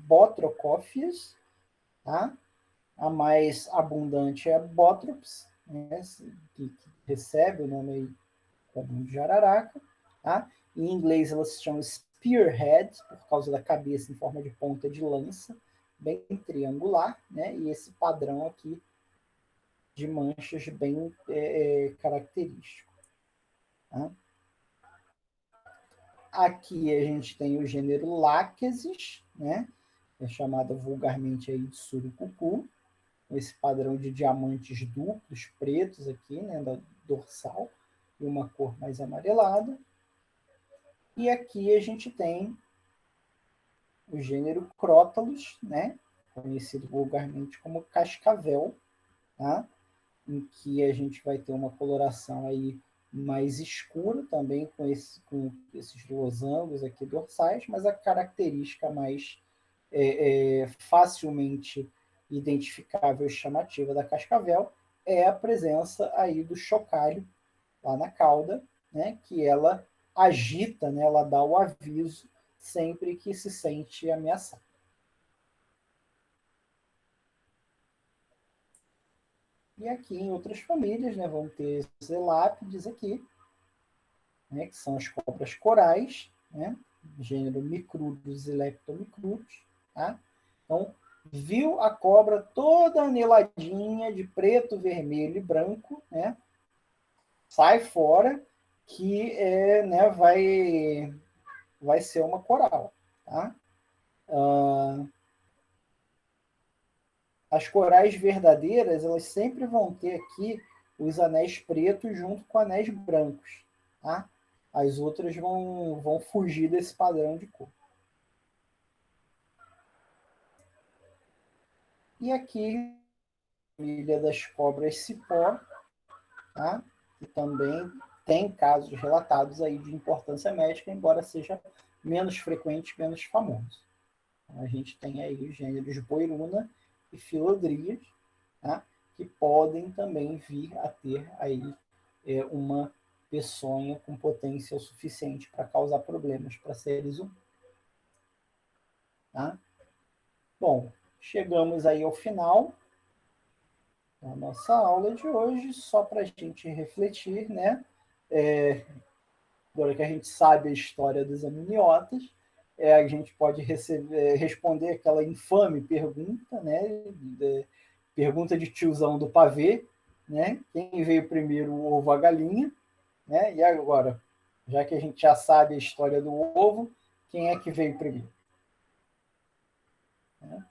Botrocófias. Tá? A mais abundante é a Botrops, né? que recebe o nome aí comum de jararaca. Tá? Em inglês, ela se chama spearhead, por causa da cabeça em forma de ponta de lança, bem triangular, né? E esse padrão aqui de manchas bem característico. Tá? Aqui a gente tem o gênero Láquesis, né? É chamada vulgarmente aí de surucucu, com esse padrão de diamantes duplos, pretos aqui, né, da dorsal, e uma cor mais amarelada. E aqui a gente tem o gênero Crótalus, né, conhecido vulgarmente como cascavel, tá? Em que a gente vai ter uma coloração aí mais escura, também com esses losangos aqui dorsais, mas a característica mais facilmente identificável e chamativa da cascavel é a presença aí do chocalho lá na cauda, né, que ela agita, né, ela dá o aviso sempre que se sente ameaçada. E aqui em outras famílias, né, vão ter os elápides aqui, né, que são as cobras corais, né, gênero Micrudus e Leptomicrudus. Tá? Então, viu a cobra toda aneladinha de preto, vermelho e branco, né? Sai fora que né, vai ser uma coral. Tá? As corais verdadeiras, elas sempre vão ter aqui os anéis pretos junto com anéis brancos. Tá? As outras vão fugir desse padrão de cor. E aqui, a família das cobras cipó, tá? Que também tem casos relatados aí de importância médica, embora seja menos frequente, menos famoso. Então, a gente tem aí os gêneros boiruna e filodrias, tá? Que podem também vir a ter aí uma peçonha com potência o suficiente para causar problemas para seres humanos. Tá? Bom, chegamos aí ao final da nossa aula de hoje, só para a gente refletir, né? Agora que a gente sabe a história dos amniotas, a gente pode responder aquela infame pergunta, né? Pergunta de tiozão do pavê, né? Quem veio primeiro, o ovo ou a galinha? Né? E agora, já que a gente já sabe a história do ovo, quem é que veio primeiro? Né?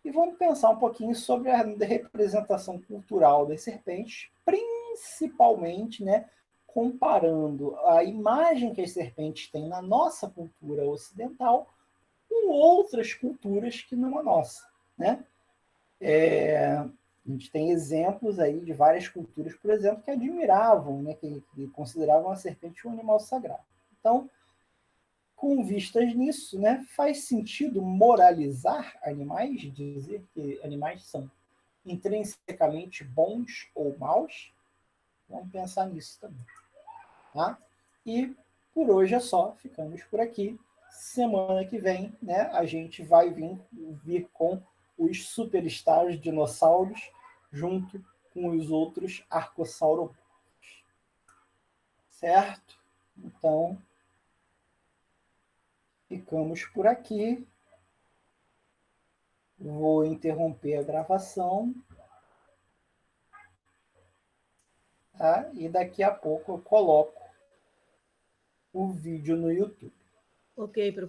E vamos pensar um pouquinho sobre a representação cultural das serpentes, principalmente, né, comparando a imagem que as serpentes têm na nossa cultura ocidental com outras culturas que não a nossa. Né? A gente tem exemplos aí de várias culturas, por exemplo, que admiravam, né, que consideravam a serpente um animal sagrado. Então, com vistas nisso, né, faz sentido moralizar animais, dizer que animais são intrinsecamente bons ou maus? Vamos pensar nisso também. Tá? E por hoje é só, ficamos por aqui. Semana que vem, né, a gente vai vir com os superstars dinossauros junto com os outros arcossauropodos. Certo? Então, ficamos por aqui. Vou interromper a gravação. Tá? E daqui a pouco eu coloco o vídeo no YouTube. Ok, professor.